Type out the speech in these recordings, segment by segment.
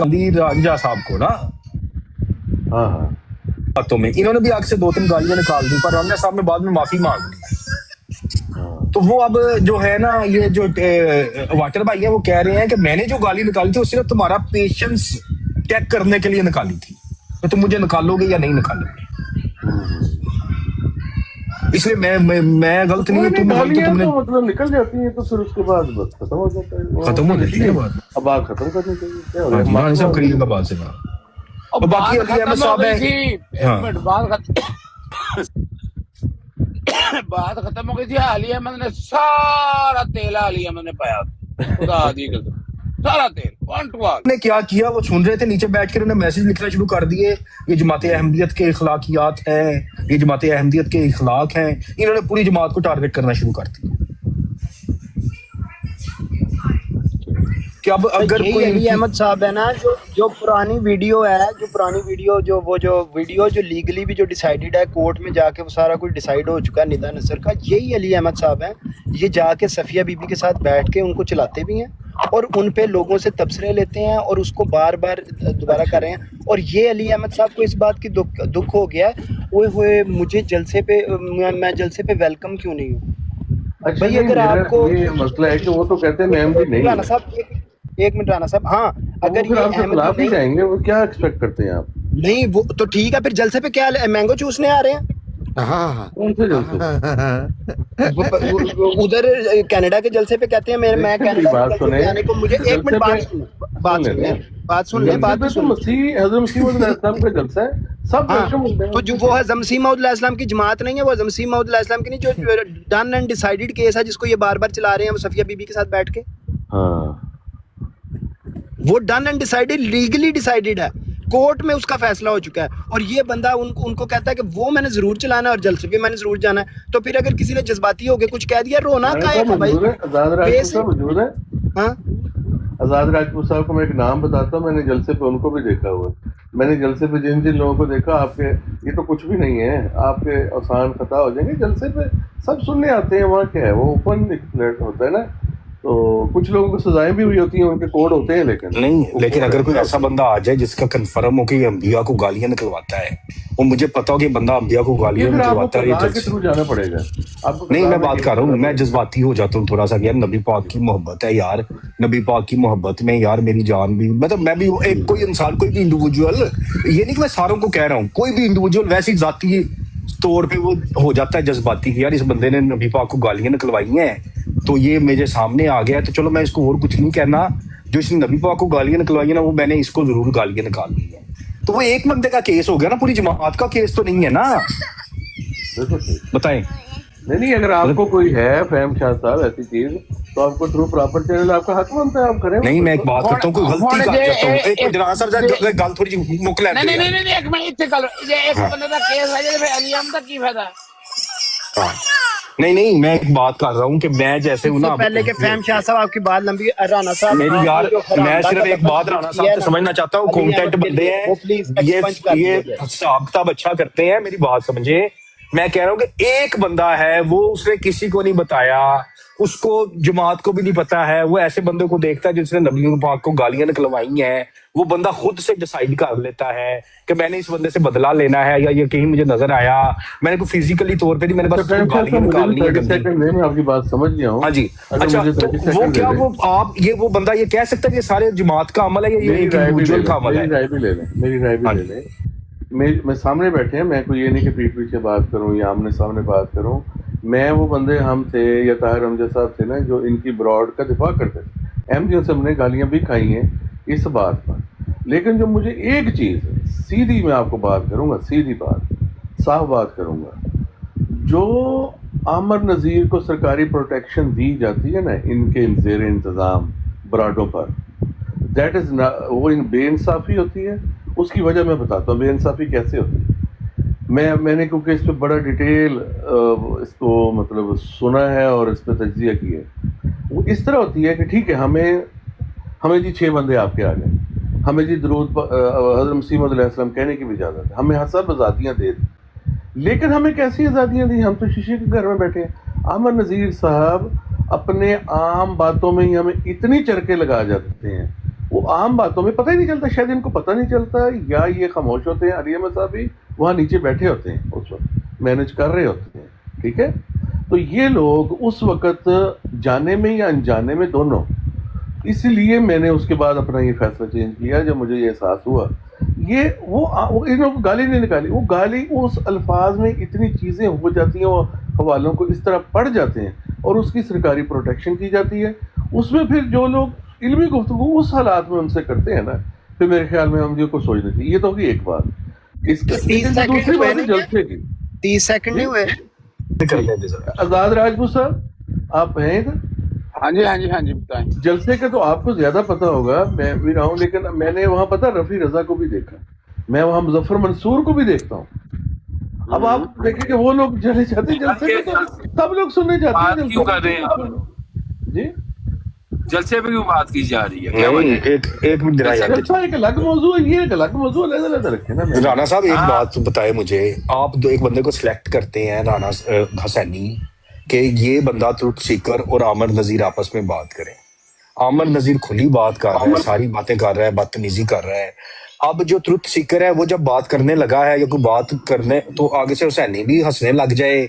राजा साहब को ना, हाँ बातों में इन्होंने भी आग से 2-3 गालियां निकाल दी, पर राजा साहब ने बाद में माफी मांग ली। तो वो अब जो है ना, ये जो वाटर भाई है वो कह रहे हैं कि मैंने जो गाली निकाली थी वो सिर्फ तुम्हारा पेशेंस चेक करने के लिए निकाली थी, तो तुम मुझे निकालोगे या नहीं निकालोगे, इसलिए मैं गलत नहीं हूँ, तुम गलत हो, तुमने तो मतलब निकल जाती है तो फिर उसके बाद बस खत्म हो जाता है, खत्म हो जाती है बात। अब बात खत्म करनी चाहिए, क्या हो हाँ, गया सब करिएगा बात से बात। और बाकी अली अहमद साहब है, बात खत्म हो गई थी। अली अहमद ने सारा तेल अली अहमद ने पाया, खुदा दी कसम, सारा तेल ने क्या किया वो सुन रहे थे, नीचे बैठ कर उन्होंने मैसेज लिखना शुरू कर दिए, ये जमात अहमदियत के इखलाकियात हैं, ये जमात अहमदियत के इखलाक हैं, इन्होंने पूरी जमात को टारगेट करना शुरू कर दिया कि अब अगर कोई अली अहमद साहब है ना, जो पुरानी वीडियो है, जो वीडियो जो लीगली भी जो डिसाइडेड है, कोर्ट में जाके वो सारा कुछ डिसाइड हो चुका है निदा नसर का, यही अली अहमद साहब हैं। ये जाके सफिया बीबी के साथ बैठ के उनको चलाते भी हैं और उन पे लोगों से तबसरे लेते हैं और उसको बार बार दोबारा कर रहे हैं। और ये अली अहमद साहब को इस बात की दुख हो गया है, ओए होए मुझे जलसे पे, मैं जलसे पे वेलकम क्यों नहीं हूँ। अच्छा भाई अगर आपको ये मसला है कि वो तो कहते हैं मैं अहमदी नहीं, राना साहब एक मिनट राना साहब, हाँ अगर ये खिलाफ ही जाएंगे, वो क्या एक्सपेक्ट करते हैं आप? नहीं वो तो ठीक है, फिर जलसे पे क्या मैंगो चूसने आ रहे हैं? हाँ कौन से जलसे? उधर कनाडा के जलसे पे कहते हैं मैं कनाडा बात सुने, आने को मुझे एक मिनट बात सुन ले मसीह हज़रत मसीह मौऊद अलैहिस्सलाम का जलसा है, सब तो जो वो है मसीह मौऊद अलैहिस्सलाम की जमात नहीं है, वो मसीह मौऊद अलैहिस्सलाम की नहीं, जो डन एंड डिसाइडेड केस है जिसको ये बार बार चला रहे हैं वो सफिया बीबी के साथ बैठ के, वो done and decided, legally decided है, कोर्ट में उसका फैसला हो चुका है। और ये बंदा उनको कहता है कि वो मैंने जरूर चलाना है और जलसे पे मैंने जरूर जाना है। तो फिर अगर किसी ने जज्बाती होकर कुछ कह दिया, रोना का है भाई। आजाद राजपूत साहब को मैं एक नाम बताता हूँ, मैंने जलसे पे उनको भी देखा हुआ है। मैंने जलसे पे जिन जिन लोगों को देखा, आपके ये तो कुछ भी नहीं है, आपके आसान खता हो जाएंगे। जलसे पे सब सुनने आते हैं, वहाँ क्या है, वो ओपन होता है ना, तो कुछ लोगों को सजाएं भी हुई होती हैं, उनके कोड होते हैं, लेकिन अगर कोई ऐसा बंदा आ जाए जिसका कंफर्म हो कि अंबिया को गालियां निकलवाता है, वो मुझे पता हो कि बंदा अंबिया को गालियां निकलवाता है, के थ्रू जाना पड़ेगा आपको। नहीं, मैं बात कर रहा हूँ, मैं जज्बाती हो जाता हूँ थोड़ा सा, यार नबी पाक की मोहब्बत है यार, नबी पाक की मोहब्बत में यार मेरी जान भी, मतलब मैं भी एक कोई इंसान, कोई भी इंडिविजुअल, ये नहीं कि मैं सारों को कह रहा हूँ, कोई भी इंडिविजुअल वैसी जाती तौर पे वो हो जाता है जज्बाती कि यार इस बंदे ने नबी पाक को गालियां निकलवाई हैं, तो ये मेरे सामने आ गया, तो चलो मैं इसको और कुछ नहीं कहना, जो इसने नबी पाक को गालियां निकलवाई है ना, वो मैंने इसको जरूर गालियां निकाल ली है। तो वो एक बंदे का केस हो गया ना, पूरी जमात का केस तो नहीं है ना, बताएं। नहीं, अगर आपको कोई है फहम शाह साहब ऐसी चीज, तो आपको थ्रू प्रॉपर चैनल आपका हक बनता है, आप करें। नहीं, मैं एक बात करता हूँ, कोई गलती कर जाता हूँ, एक मिनट जनाब सर, गल थोड़ी जी मुक ले। नहीं एक मिनट इत्थे गल, ये एक बंदे दा केस है, जे अली अहमद दा की फायदा है? नहीं, मैं एक बात कर रहा हूँ कि मैं जैसे हूँ ना, पहले के फहम शाह साहब आपकी बात लंबी, राना साहब मेरी यार, मैं सिर्फ एक बात राना साहब से समझना चाहता हूँ, कंटेंट बंदे हैं, ये हिसाब किताब अच्छा करते हैं, मेरी बात समझे। मैं कह रहा हूँ कि एक बंदा है, वो उसने किसी को नहीं बताया, उसको जमात को भी नहीं पता है, वो ऐसे बंदे को देखता है जिसने नबी पाक को गालियां निकलवाई हैं, वो बंदा खुद से डिसाइड कर लेता है कि मैंने इस बंदे से बदला लेना है, या ये कहीं मुझे नजर आया, मैंने को फिजिकली तौर पे नहीं, मैंने बस गालियां निकालनी है। मैं आपकी बात समझ गया हूँ। हाँ जी, अच्छा, तो वो क्या वो आप ये वो बंदा ये कह सकता है कि सारे जमात का अमल है, या ये एक इंडिविजुअल का अमल है? मेरी राय भी ले लें। मैं सामने बैठे हैं, मैं कोई ये नहीं कि पीठ पीछे बात करूं या आमने सामने बात करूं, मैं वो बंदे हम थे या ताहिर हमजा साहब थे ना, जो इनकी ब्रॉड का दिफा करते थे, अहमदियों से हमने गालियां भी खाई हैं इस बात पर। लेकिन जो मुझे एक चीज़ सीधी, मैं आपको बात करूंगा, सीधी बात, साफ बात करूंगा, जो आमर नज़ीर को सरकारी प्रोटेक्शन दी जाती है ना इनके ज़ेर इंतज़ाम ब्राडों पर, दैट इज़ वो इन बेइंसाफ़ी होती है। उसकी वजह मैं बताता हूँ बेइंसाफ़ी कैसे होती है। मैंने क्योंकि इस पर बड़ा डिटेल इसको मतलब सुना है और इस पर तज्जिया किया है। वो इस तरह होती है कि ठीक है, हमें जी 6 बंदे आपके आ गए, हमें जी दरूद हज़रत मसीह मौऊद अलैहिस्सलाम कहने की भी इजाज़त है, हमें सब आज़ादियाँ दे दी, लेकिन हमें कैसी आज़ादियाँ दी? हम तो शीशे के घर में बैठे हैं। आमर नज़ीर साहब अपने आम बातों में ही हमें इतनी चरके लगा जाते हैं, वो عام باتوں میں پتہ ہی نہیں چلتا, شاید ان کو پتہ نہیں چلتا, یا یہ خاموش ہوتے ہیں. علی احمد صاحب بھی وہاں نیچے بیٹھے ہوتے ہیں اس وقت, مینج کر رہے ہوتے ہیں, ٹھیک ہے. تو یہ لوگ اس وقت جانے میں یا انجانے میں دونوں, اس لیے میں نے اس کے بعد اپنا یہ فیصلہ چینج کیا جب مجھے یہ احساس ہوا. یہ وہ انہوں کو گالی نہیں نکالی, وہ گالی اس الفاظ میں اتنی چیزیں ہو جاتی ہیں, وہ حوالوں کو اس طرح پڑ جاتے ہیں اور اس کی سرکاری پروٹیکشن کی جاتی ہے. اس میں پھر جو لوگ علمی گفتگو اس حالات میں ان سے کرتے ہیں نا, پھر میرے خیال میں ہم جی کو سوچنا چاہیے. یہ تو ہوگی ایک بات. اس کے 30 لیکن دوسری سیکنڈ ہوئے بات ہے نا, جلسے کی. 30 سیکنڈ نہیں ہوئے. کر لیں ذرا. آزاد راجپوت صاحب آپ ہیں ادھر؟ ہاں جی ہاں جی ہاں جی بتائیں. جلسے کا تو آپ کو زیادہ پتہ ہوگا, میں بھی رہا ہوں, لیکن میں نے وہاں پتہ رفیع رضا کو بھی دیکھا, میں وہاں مظفر منصور کو بھی دیکھتا ہوں. اب آپ دیکھیں کہ وہ لوگ چلے جاتے ہیں جلسے میں, تو سب لوگ سننے جاتے ہیں بات کیوں کر رہے ہیں آپ جلسے. جی جلسے پہ کیوں بات کی جا رہی ہے, کیا نہیں, وجہ ہے؟ ایک منٹ ذرا یاد جلسہ ایک الگ موضوع ہے, یہ ایک الگ موضوع, علیحدہ رکھے نا. میں رانا صاحب ایک ہاں بات بتائے مجھے. آپ دو ایک بندے کو سلیکٹ کرتے ہیں رانا حسینی کہ یہ بندہ ٹروتھ سیکر اور عامر نذیر آپس میں بات کریں. عامر نذیر کھلی بات کر رہا ہے, ساری باتیں کر رہا ہے, بدتمیزی کر رہا ہے. اب جو ٹروتھ سیکر ہے وہ جب بات کرنے لگا ہے یا کوئی بات کرنے, تو آگے سے حسینی بھی ہنسنے لگ جائے.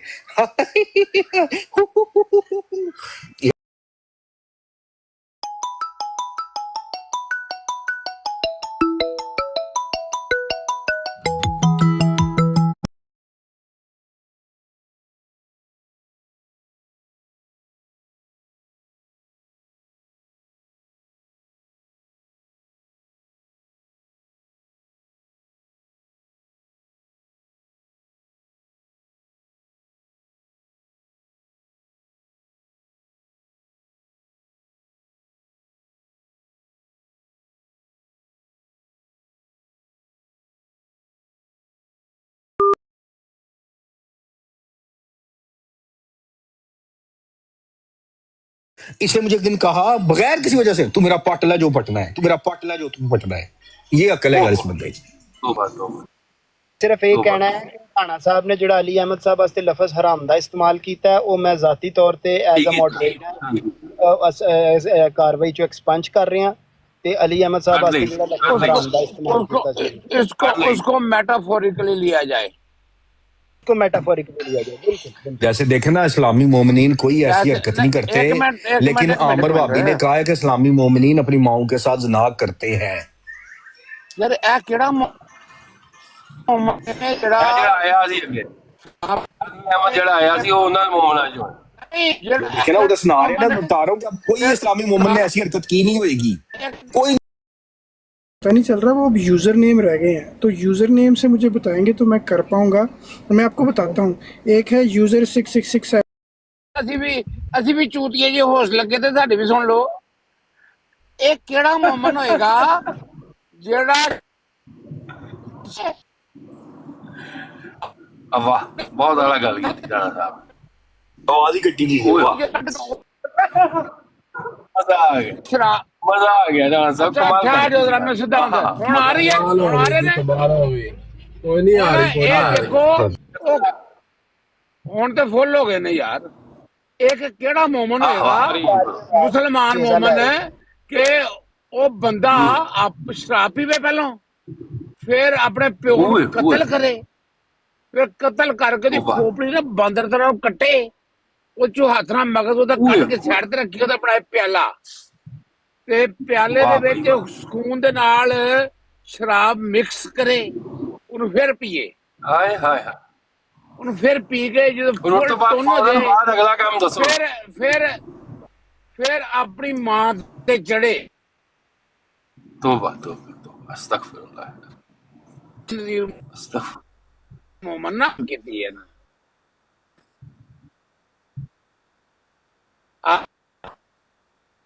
اس نے مجھے ایک دن کہا بغیر کسی وجہ سے, تو میرا پٹ لے جو پٹنا ہے, تو میرا پٹ لے جو تم پٹنا ہے. یہ عقل ہے یار اس بندے کی. صرف ایک کہنا ہے کہ رانا صاحب نے جڑا علی احمد صاحب واسطے لفظ حرام دا استعمال کیتا ہے, وہ میں ذاتی طور تے ایز اے ماڈریٹر کاروائی چو ایکسپنج کر رہے ہیں. تے علی احمد صاحب واسطے جڑا لفظ حرام دا استعمال کیتا سی, اس کو میٹافوریکلی لیا جائے, اس کو میٹافوریکلی لیا جائے. بالکل جیسے دیکھیں نا, اسلامی مومنین کوئی ایسی حرکت نہیں کرتے, لیکن عامر وابی نے کہا ہے کہ اسلامی مومنین اپنی ماؤں کے ساتھ زنا کرتے ہیں. یار اے کیڑا مومن ہے جڑا جڑا آیا سی اگے, احمد جڑا آیا سی وہ انہاں مومنا جو دیکھیں نا, وہ سنا رہے ہیں نا, بتا رہا ہوں کہ اب کوئی اسلامی مومن نے ایسی حرکت کی نہیں ہوئے گی, کوئی پتہ نہیں چل رہا. وہ اب یوزر نیم رہ گئے ہیں, تو یوزر نیم سے مجھے بتائیں گے تو میں کر پاؤں گا. میں آپ کو بتاتا ہوں, ایک ہے یوزر 6667. اسی بھی چوتیے جی ہوش لگے تے ساڈی بھی سن لو. ایک کیڑا مومن ہوئے گا جڑا واہ بہت اعلیٰ گل کی رانا صاحب, آواز ہی کٹی گئی. مزہ آ گیا, شراب مزہ آ گیا رانا صاحب, کمال ٹھہر کر جو ذرا میں سیدھا ہوں ہن آ رہی ہے, ہن آ رہے نے کوئی نہیں آ رہی, کوئی اے نہیں آ رہی. دیکھو ہن تے فل ہو گئے نے یار. ایک کیڑا مومن ہوئے گا مسلمان مومن ہے کہ وہ بندہ آپ شراب پیوے پہلوں, پھر اپنے پیو کو قتل کرے, پھر قتل کر کے کھوپڑی نے باندر طرح کٹے, وہ چو ہاتھ نال مغز وہ کٹ کے سائڈ تے رکھی, وہ بنایا پیالہ, تے پیالے دے وچ سکون دے نال شراب مکس کرے, انہوں پھر پیے, ہائے ہائے ہائے, انہوں پھر پی کے جب اور فل تو بعد ٹون ہو فوراً جائے, بعد اگلا کام دسو. پھر اپنی ماں تے چڑھے. توبہ توبہ توبہ, استغفر اللہ, استغفر. مومن نہ کیتی ہے نا,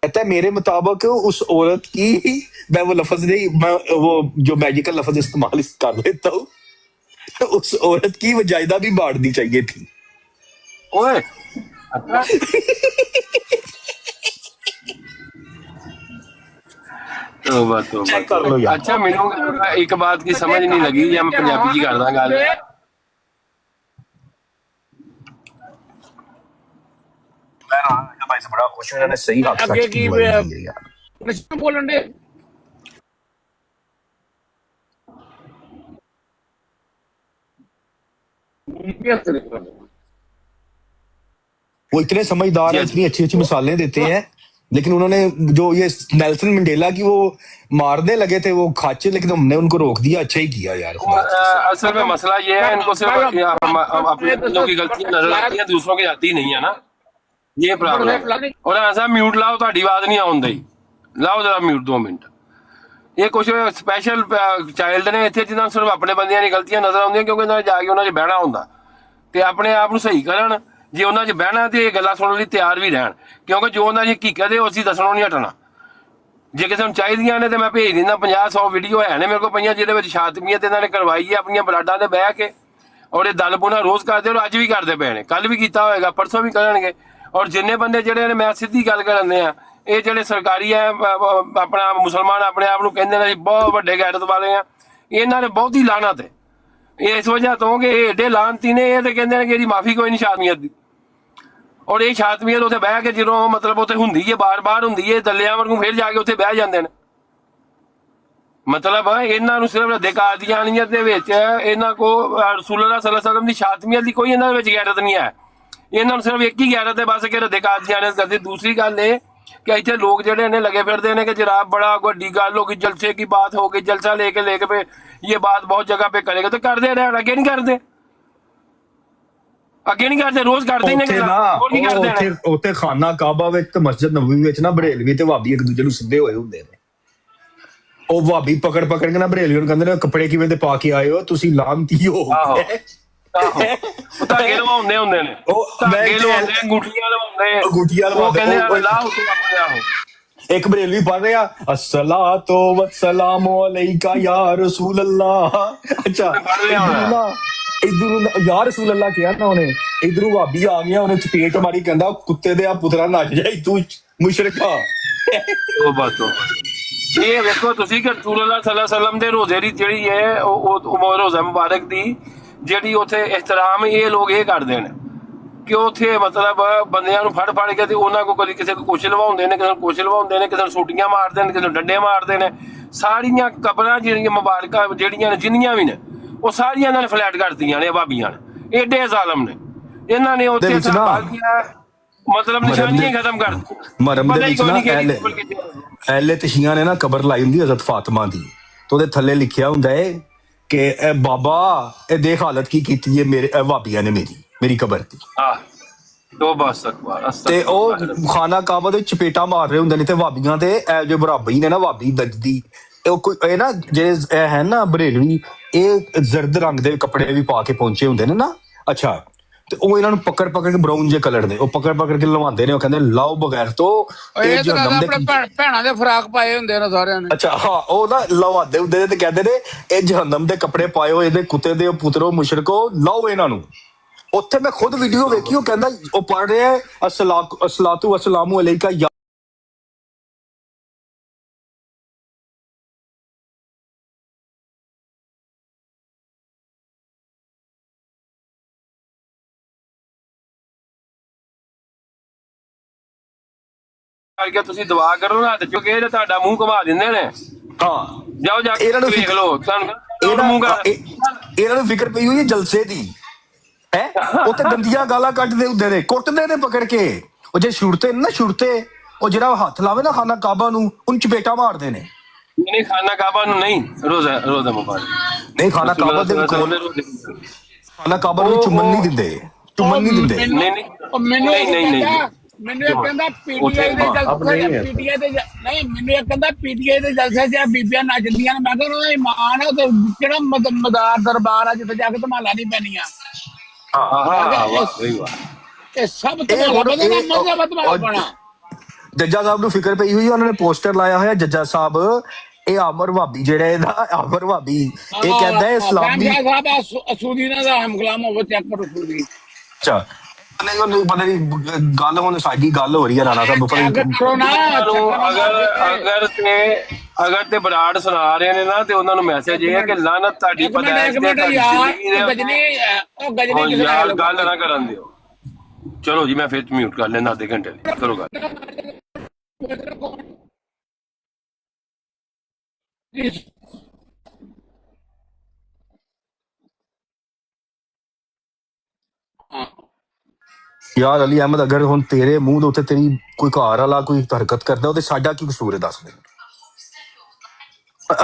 کہتا ہے میرے مطابق اس عورت کی, میں وہ لفظ نہیں, میں وہ جو میجیکل لفظ استعمال کر لیتا ہوں, اس عورت کی وہ جائیداد بھی بانٹنی چاہیے تھی. اوئے توبہ توبہ چیک کر لو توبہ. یار. اچھا مینوں ایک بات کی سمجھ نہیں لگی, یا میں پنجابی جی کردا گل. میں بھائی سے بڑا خوش ہوں, انہوں نے صحیح حق اگے سچ کی کی گواہی دی ہے یار. نشہ بولن دے वो इतने समझदार है, इतनी अच्छी अच्छी मिसालें देते हैं, लेकिन उन्होंने जो ये नेल्सन मंडेला की वो मारने लगे थे वो खाचे, लेकिन हमने उनको रोक दिया। अच्छा ही किया यार, खुदा की कसम। असल में मसला ये है, इनको सिर्फ हम अपने बंदों की गलतियां नजर आती हैं, दूसरों की आती नहीं है ना, ये प्रॉब्लम है। और ऐसा म्यूट लाओ, ਤੁਹਾਡੀ ਆਵਾਜ਼ ਨਹੀਂ ਆਉਂਦੀ, ਲਾਓ ਜਰਾ ਮਿਊਟ 2 ਮਿੰਟ। ਇਹ ਕੁਝ ਸਪੈਸ਼ਲ ਚਾਈਲਡ ਨੇ ਇੱਥੇ ਜਿਨ੍ਹਾਂ ਨੂੰ ਸਿਰਫ ਆਪਣੇ ਬੰਦਿਆਂ ਦੀ ਗਲਤੀਆਂ ਨਜ਼ਰ ਆਉਂਦੀਆਂ, ਕਿਉਂਕਿ ਉਹਨਾਂ ਨੇ ਜਾ ਕੇ ਉਹਨਾਂ 'ਚ ਬਹਿਣਾ ਹੁੰਦਾ ਤੇ ਆਪਣੇ ਆਪ ਨੂੰ ਸਹੀ ਕਰਨ। ਜੇ ਉਹਨਾਂ 'ਚ ਬਹਿਣਾ ਤੇ ਇਹ ਗੱਲਾਂ ਸੁਣਨ ਲਈ ਤਿਆਰ ਵੀ ਰਹਿਣ, ਕਿਉਂਕਿ ਜੋ ਉਹਨਾਂ ਦੀ ਹਕੀਕਤ ਹੈ ਉਹ ਅਸੀਂ ਦੱਸਣੋਂ ਨਹੀਂ ਹਟਣਾ। ਜੇ ਕਿਸੇ ਨੂੰ ਚਾਹੀਦੀਆਂ ਨੇ ਤੇ ਮੈਂ ਭੇਜ ਦਿੰਦਾ, 50-100 ਵੀਡੀਓ ਹੈ ਨੇ ਮੇਰੇ ਕੋਲ ਪਈਆਂ, ਜਿਹਦੇ ਵਿੱਚ ਸ਼ਾਤਮੀਅਤ ਇਹਨਾਂ ਨੇ ਕਰਵਾਈ ਹੈ ਆਪਣੀਆਂ ਬਰਾਡਾਂ ਤੇ ਬਹਿ ਕੇ। ਔਰ ਇਹ ਦਲਪੁਣਾ ਰੋਜ਼ ਕਰਦੇ, ਔਰ ਅੱਜ ਵੀ ਕਰਦੇ ਪਏ ਨੇ, ਕੱਲ ਵੀ ਕੀਤਾ ਹੋਏਗਾ, ਪਰਸੋਂ ਵੀ ਕਰਨਗੇ। ਔਰ ਜਿੰਨੇ ਬੰਦੇ ਜਿਹੜੇ ਨੇ, ਮੈਂ ਸਿੱਧੀ ਗੱਲ ਕਰਨੇ ਆ, ਇਹ ਜਿਹੜੇ ਸਰਕਾਰੀ ਹੈ ਆਪਣਾ ਮੁਸਲਮਾਨ ਆਪਣੇ ਆਪ ਨੂੰ ਕਹਿੰਦੇ ਨੇ ਬਹੁਤ ਵੱਡੇ ਗੈਰਤ ਵਾਲੇ ਆ, ਇਹਨਾਂ ਨੇ ਬਹੁਤੀ ਲਾਹਨਤ ਹੈ। ਇਹ ਇਸ ਵਜ੍ਹਾ ਤੋਂ ਕਿ ਇਹ ਏਡੇ ਲਾਹਨਤੀ ਨੇ, ਇਹ ਤੇ ਕਹਿੰਦੇ ਨੇ ਕਿ ਇਹਦੀ ਮਾਫੀ ਕੋਈ ਨਹੀਂ ਸ਼ਾਤਮੀਅਤ ਦੀ। ਔਰ ਇਹ ਸ਼ਾਤਮੀਅਤ ਉੱਥੇ ਬਹਿ ਕੇ ਜਦੋਂ ਮਤਲਬ ਉੱਥੇ ਹੁੰਦੀ ਹੈ, ਬਾਰ-ਬਾਰ ਹੁੰਦੀ ਹੈ, ਦੱਲਿਆਂ ਵਾਂਗੂ ਫਿਰ ਜਾ ਕੇ ਉੱਥੇ ਬਹਿ ਜਾਂਦੇ ਨੇ। ਮਤਲਬ ਇਹਨਾਂ ਨੂੰ ਸਿਰਫ ਕਾਦੀਆਨੀਅਤ ਦੇ ਵਿੱਚ ਇਹਨਾਂ ਕੋ ਰਸੂਲੁल्लाह सल्लल्लाहु अलैहि वसल्लम ਦੀ ਸ਼ਾਤਮੀਅਤ ਦੀ ਕੋਈ ਇਹਨਾਂ ਦੇ ਵਿੱਚ ਗੈਰਤ ਨਹੀਂ ਹੈ। ਇਹਨਾਂ ਨੂੰ ਸਿਰਫ ਇੱਕ ਹੀ ਗੈਰਤ ਹੈ, ਬਸ ਕਿ ਕਾਦੀਆਨੀਅਤ ਕਰਦੇ। ਦੂਸਰੀ ਗੱਲ ਇਹ ਕਿ ਇੱਥੇ ਲੋਕ ਜਿਹੜੇ ਨੇ ਲੱਗੇ ਫਿਰਦੇ ਨੇ ਕਿ ਜਨਾਬ ਬੜਾ ਵੱਡੀ ਗੱਲ ਹੋ ਗਈ, ਜਲਸੇ ਕੀ ਬਾਤ ਹੋ ਗਈ, ਜਲਸਾ लेके पे ये बात बहुत जगह पे करेगा, तो करते रहे, अगे नहीं करते, ਅੱਗੇ ਨਹੀਂ ਕਰਦੇ, ਰੋਜ਼ ਕਰਦੇ ਹੀ ਨੇ। ਉੱਥੇ ਖਾਨਾ ਕਾਬਾ ਵਿੱਚ ਤੇ ਮਸਜਿਦ ਨਬਵੀ ਵਿੱਚ ਨਾ ਬਰੇਲਵੀ ਤੇ ਵਾਬੀ ਇੱਕ ਦੂਜੇ ਨੂੰ ਸਿੱਧੇ ਹੋਏ ਹੁੰਦੇ ਨੇ। ਉਹ ਵਾਬੀ ਪਕੜ ਕੇ ਨਾ ਬਰੇਲਵੀ ਨੂੰ ਕਹਿੰਦੇ ਨੇ ਕੱਪੜੇ ਕਿਵੇਂ ਦੇ ਪਾ ਕੇ ਆਏ ਹੋ ਤੁਸੀਂ, ਲਾਮਤੀ ਹੋ। ਧਾਗੇ ਲਵਾਉਂਦੇ ਹੁੰਦੇ ਨੇ, ਧਾਗੇ ਲਵਾਉਂਦੇ, ਅੰਗੂਠੀਆਂ ਲਵਾਉਂਦੇ, ਅੰਗੂਠੀਆਂ ਉਹ ਕਹਿੰਦੇ ਲਾ ਉੱਤੇ ਆਪਣੇ ਆਹੋ। ਇੱਕ ਬਰੇਲਵੀ ਪੜ੍ਹ ਰਿਹਾ अस्सलातो वस्सलामु अलैका या रसूल अल्लाह। अच्छा ਇਧਰੋਂ ਯਾ ਰਸੂਲ ਅੱਲਾਹ ਕਿਹਾ ਨਾ ਉਹਨੇ, ਇਧਰੋਂ ਭਾਬੀ ਆ ਗਿਆ, ਉਹਨੇ ਚਪੇਟ ਮਾਰੀ, ਕਹਿੰਦਾ ਕੁੱਤੇ ਦੇ ਆ ਪੁੱਤਰਾ ਨੱਚ ਜਾਈ ਤੂੰ ਮੁਸ਼ਰਿਕਾ। ਉਹ ਬਸ ਇਹ ਵੇਖੋ ਤੁਸੀਂ ਕਿ ਰਸੂਲੁल्लाह सल्लल्लाहु अलैहि वसल्लम ਦੇ ਰੋਜ਼ੇ ਦੀ ਜਿਹੜੀ ਹੈ ਉਹ ਰੋਜ਼ਾ ਮੁਬਾਰਕ ਦੀ ਜਿਹੜੀ ਉੱਥੇ ਇਹਤਰਾਮ ਇਹ ਲੋਕ ਇਹ ਕਰਦੇ ਨੇ ਕਿ ਉੱਥੇ ਮਤਲਬ ਬੰਦਿਆਂ ਨੂੰ ਫੜ ਕੇ ਤੇ ਉਹਨਾਂ ਕੋਲ ਕਦੀ ਕਿਸੇ ਨੂੰ ਕੁਛ ਲਵਾਉਂਦੇ ਨੇ, ਕਿਸੇ ਨੂੰ ਕੁਛ ਲਵਾਉਂਦੇ ਨੇ, ਕਿਸੇ ਨੂੰ ਸੂਟੀਆਂ ਮਾਰਦੇ ਨੇ, ਕਿਸੇ ਨੂੰ ਡੰਡੇ ਮਾਰਦੇ ਨੇ। ਸਾਰੀਆਂ ਕਬਰਾਂ ਜਿਹੜੀਆਂ ਮੁਬਾਰਕਾਂ ਜਿਹੜੀਆਂ ਨੇ ਜਿੰਨੀਆਂ ਵੀ ਨੇ ਉਹ ਸਾਰੀਆਂ ਇਹਨਾਂ ਨੇ ਫਲੈਟ ਕਰਤੀਆਂ ਨੇ ਭਾਬੀਆਂ ਨੇ। ਏਡੇ ਜ਼ਾਲਮ ਨੇ ਇਹਨਾਂ ਨੇ ਉੱਥੇ ਮਤਲਬ ਨਿਸ਼ਾਨੀਆਂ ਖਤਮ ਕਰ ਦਿੱਤੀਆਂ। ਮਰਮ ਦੇ ਵਿੱਚ ਨਾ ਐਲੇ ਤਸ਼ੀਆਂ ਨੇ ਨਾ ਕਬਰ ਲਾਈ ਹੁੰਦੀ ਹਜ਼ਰਤ ਫਾਤਿਮਾ ਦੀ, ਤੇ ਉਹਦੇ ਥੱਲੇ ਲਿਖਿਆ ਹੁੰਦਾ ਹੈ ਕਿ ਇਹ ਬਾਬਾ ਇਹ ਦੇਖ ਹਾਲਤ ਕੀ ਕੀਤੀ ਹੈ ਮੇਰੇ ਭਾਬੀਆਂ ਨੇ ਮੇਰੀ ਕਬਰ ਦੀ। ਤੇ ਉਹ ਖਾਨਾ ਕਾਬਾ ਦੇ ਚਪੇਟਾ ਮਾਰ ਰਹੇ ਹੁੰਦੇ ਨੇ ਤੇ ਭਾਬੀਆਂ ਤੇ ਜੋ ਬਰਾਬਰੀ ਨੇ ਨਾ ਭਾਬੀ ਦਜਦੀ ਇਹ ਨਾ ਜਿਹੜੇ ਹੈ ਨਾ ਬਰੇਲਵੀ, ਇਹ ਜ਼ਰਦ ਰੰਗ ਦੇ ਕੱਪੜੇ ਵੀ ਪਾ ਕੇ ਪਹੁੰਚੇ ਹੁੰਦੇ ਨੇ ਨਾ। ਅੱਛਾ, ਤੇ ਉਹ ਇਹਨਾਂ ਨੂੰ ਪਕੜ ਕੇ ਬਰਾਊਨ ਜੇ ਕਲਰ ਦੇ ਉਹ ਪਕੜ ਕੇ ਲਵਾਉਂਦੇ ਨੇ, ਉਹ ਕਹਿੰਦੇ ਲਾਓ ਬਗੈਰ ਤੋਂ ਇਹ ਜਹੰਨਮ ਦੇ ਭੈਣਾਂ ਦੇ ਫਰਾਕ ਪਾਏ ਹੁੰਦੇ ਨੇ ਸਾਰਿਆਂ ਨੇ। ਅੱਛਾ ਹਾਂ, ਉਹ ਨਾ ਲਵਾਉਂਦੇ ਹੁੰਦੇ ਤੇ ਕਹਿੰਦੇ ਨੇ ਇਹ ਜਹੰਨਮ ਦੇ ਕੱਪੜੇ ਪਾਏ ਹੋਏ ਇਹਦੇ ਕੁੱਤੇ ਦੇ ਪੁੱਤਰੋ ਮੁਸ਼ਰਕੋ, ਲਾਓ ਇਹਨਾਂ ਨੂੰ। ਉੱਥੇ ਮੈਂ ਖੁਦ ਵੀਡੀਓ ਵੇਖੀ, ਉਹ ਕਹਿੰਦਾ ਉਹ ਪੜ੍ਹ ਰਿਹਾ ਅਸਲਾਤੂ ਵਸਲਾਮੂ ਅਲੈਕਾ ਕਰਕੇ ਤੁਸੀਂ ਦੁਆ ਕਰੋ ਨਾ, ਤੇ ਕਿਉਂਕਿ ਇਹ ਤੁਹਾਡਾ ਮੂੰਹ ਘੁਮਾ ਦਿੰਦੇ ਨੇ। ਹਾਂ, ਜਾਓ ਜਾ ਕੇ ਵੇਖ ਲਓ, ਇਹਨਾਂ ਨੂੰ ਫਿਕਰ ਪਈ ਹੋਈ ਹੈ ਜਲਸੇ ਦੀ ਹੈ। ਉੱਥੇ ਗੰਦੀਆਂ ਗਾਲਾਂ ਕੱਢਦੇ ਹੁੰਦੇ ਨੇ, ਕੁੱਟਦੇ ਨੇ ਪਕੜ ਕੇ। ਉਹ ਜੇ ਛੁੱਟਦੇ ਨੇ ਨਾ ਛੁੱਟਦੇ, ਉਹ ਜਿਹੜਾ ਹੱਥ ਲਾਵੇ ਨਾ ਖਾਨਾ ਕਾਬਾ ਨੂੰ ਉਹਨੂੰ ਚਪੇਟਾ ਮਾਰਦੇ ਨੇ। ਨਹੀਂ ਖਾਨਾ ਕਾਬਾ ਨੂੰ ਨਹੀਂ, ਰੋਜ਼ਾ ਮੁਬਾਰਕ ਨਹੀਂ, ਖਾਨਾ ਕਾਬਾ ਦੇ ਖਾਨਾ ਕਾਬਾ ਨੂੰ ਚੁੰਮਣ ਨਹੀਂ ਦਿੰਦੇ, ਚੁੰਮਣ ਨਹੀਂ ਦਿੰਦੇ। ਮੈਨੂੰ ਇਹ ਕਹਿੰਦਾ ਪੀਟੀਆਈ ਦੇ ਜਲਸੇ ਚ ਬੀਬੀਆਂ ਨੱਚਦੀਆਂ ਨੇ। ਮੈਂ ਕਿਹਾ ਇਮਾਨ ਹੈ ਤੇ ਕਿਹੜਾ ਮਦਾਰ ਦਰਬਾਰ ਆ ਜਿੱਥੇ ਜਾ ਕੇ ਧਮਾਲਾ ਨਹੀਂ ਪੈਣੀਆਂ। ਇਹ ਸਭ ਜੱਜਾ ਸਾਹਿਬ ਨੂੰ ਫਿਕਰ ਪਈ ਹੋਈ, ਉਹਨਾਂ ਨੇ ਪੋਸਟਰ ਲਾਇਆ ਹੋਇਆ ਜੱਜਾ ਸਾਹਿਬ ਇਹ ਆਮਰ ਭਾਬੀ ਜਿਹੜਾ ਇਹਦਾ ਆਮਰ ਭਾਬੀ ਇਹ ਕਹਿੰਦਾ ਇਸਲਾਮੀ ਅਸੂਦੀ ਦਾ ਹਮਕਲਾਮ ਹੋਵੇ ਚੈੱਕ ਕਰੋ ਅਸੂਦੀ। ਅੱਛਾ ਨਹੀਂ ਪਤਾ ਨਹੀਂ ਗੱਲ ਹੁਣ ਸਾਡੀ ਗੱਲ ਹੋ ਰਹੀ ਹੈ ਰਾਣਾ ਸਾਹਿਬ ਅਗਰ ਤੇ ਬਰਾੜ ਸੁਣਾ ਰਹੇ ਨੇ ਨਾ ਤੇ ਉਹਨਾਂ ਨੂੰ ਮੈਸੇਜ ਇਹ ਹੈ ਕਿ ਲਾਨਤ ਤੁਹਾਡੀ ਯਾਰ ਗੱਲ ਨਾ ਕਰਨ ਦਿਓ। ਚਲੋ ਜੀ ਮੈਂ ਫਿਰ ਮਿਊਟ ਕਰ ਲੈਣਾ, ਅੱਧੇ ਘੰਟੇ ਲਈ ਕਰੋ ਗੱਲ। ਯਾਰ ਅਲੀ ਅਹਿਮਦ, ਅਗਰ ਹੁਣ ਤੇਰੇ ਮੂੰਹ ਦੇ ਉੱਤੇ ਤੇਰੀ ਕੋਈ ਘਰ ਵਾਲਾ ਕੋਈ ਹਰਕਤ ਕਰਦਾ ਉਹਦੇ ਸਾਡਾ ਕੀ ਕਸੂਰ ਹੈ ਦੱਸ ਮੈਨੂੰ।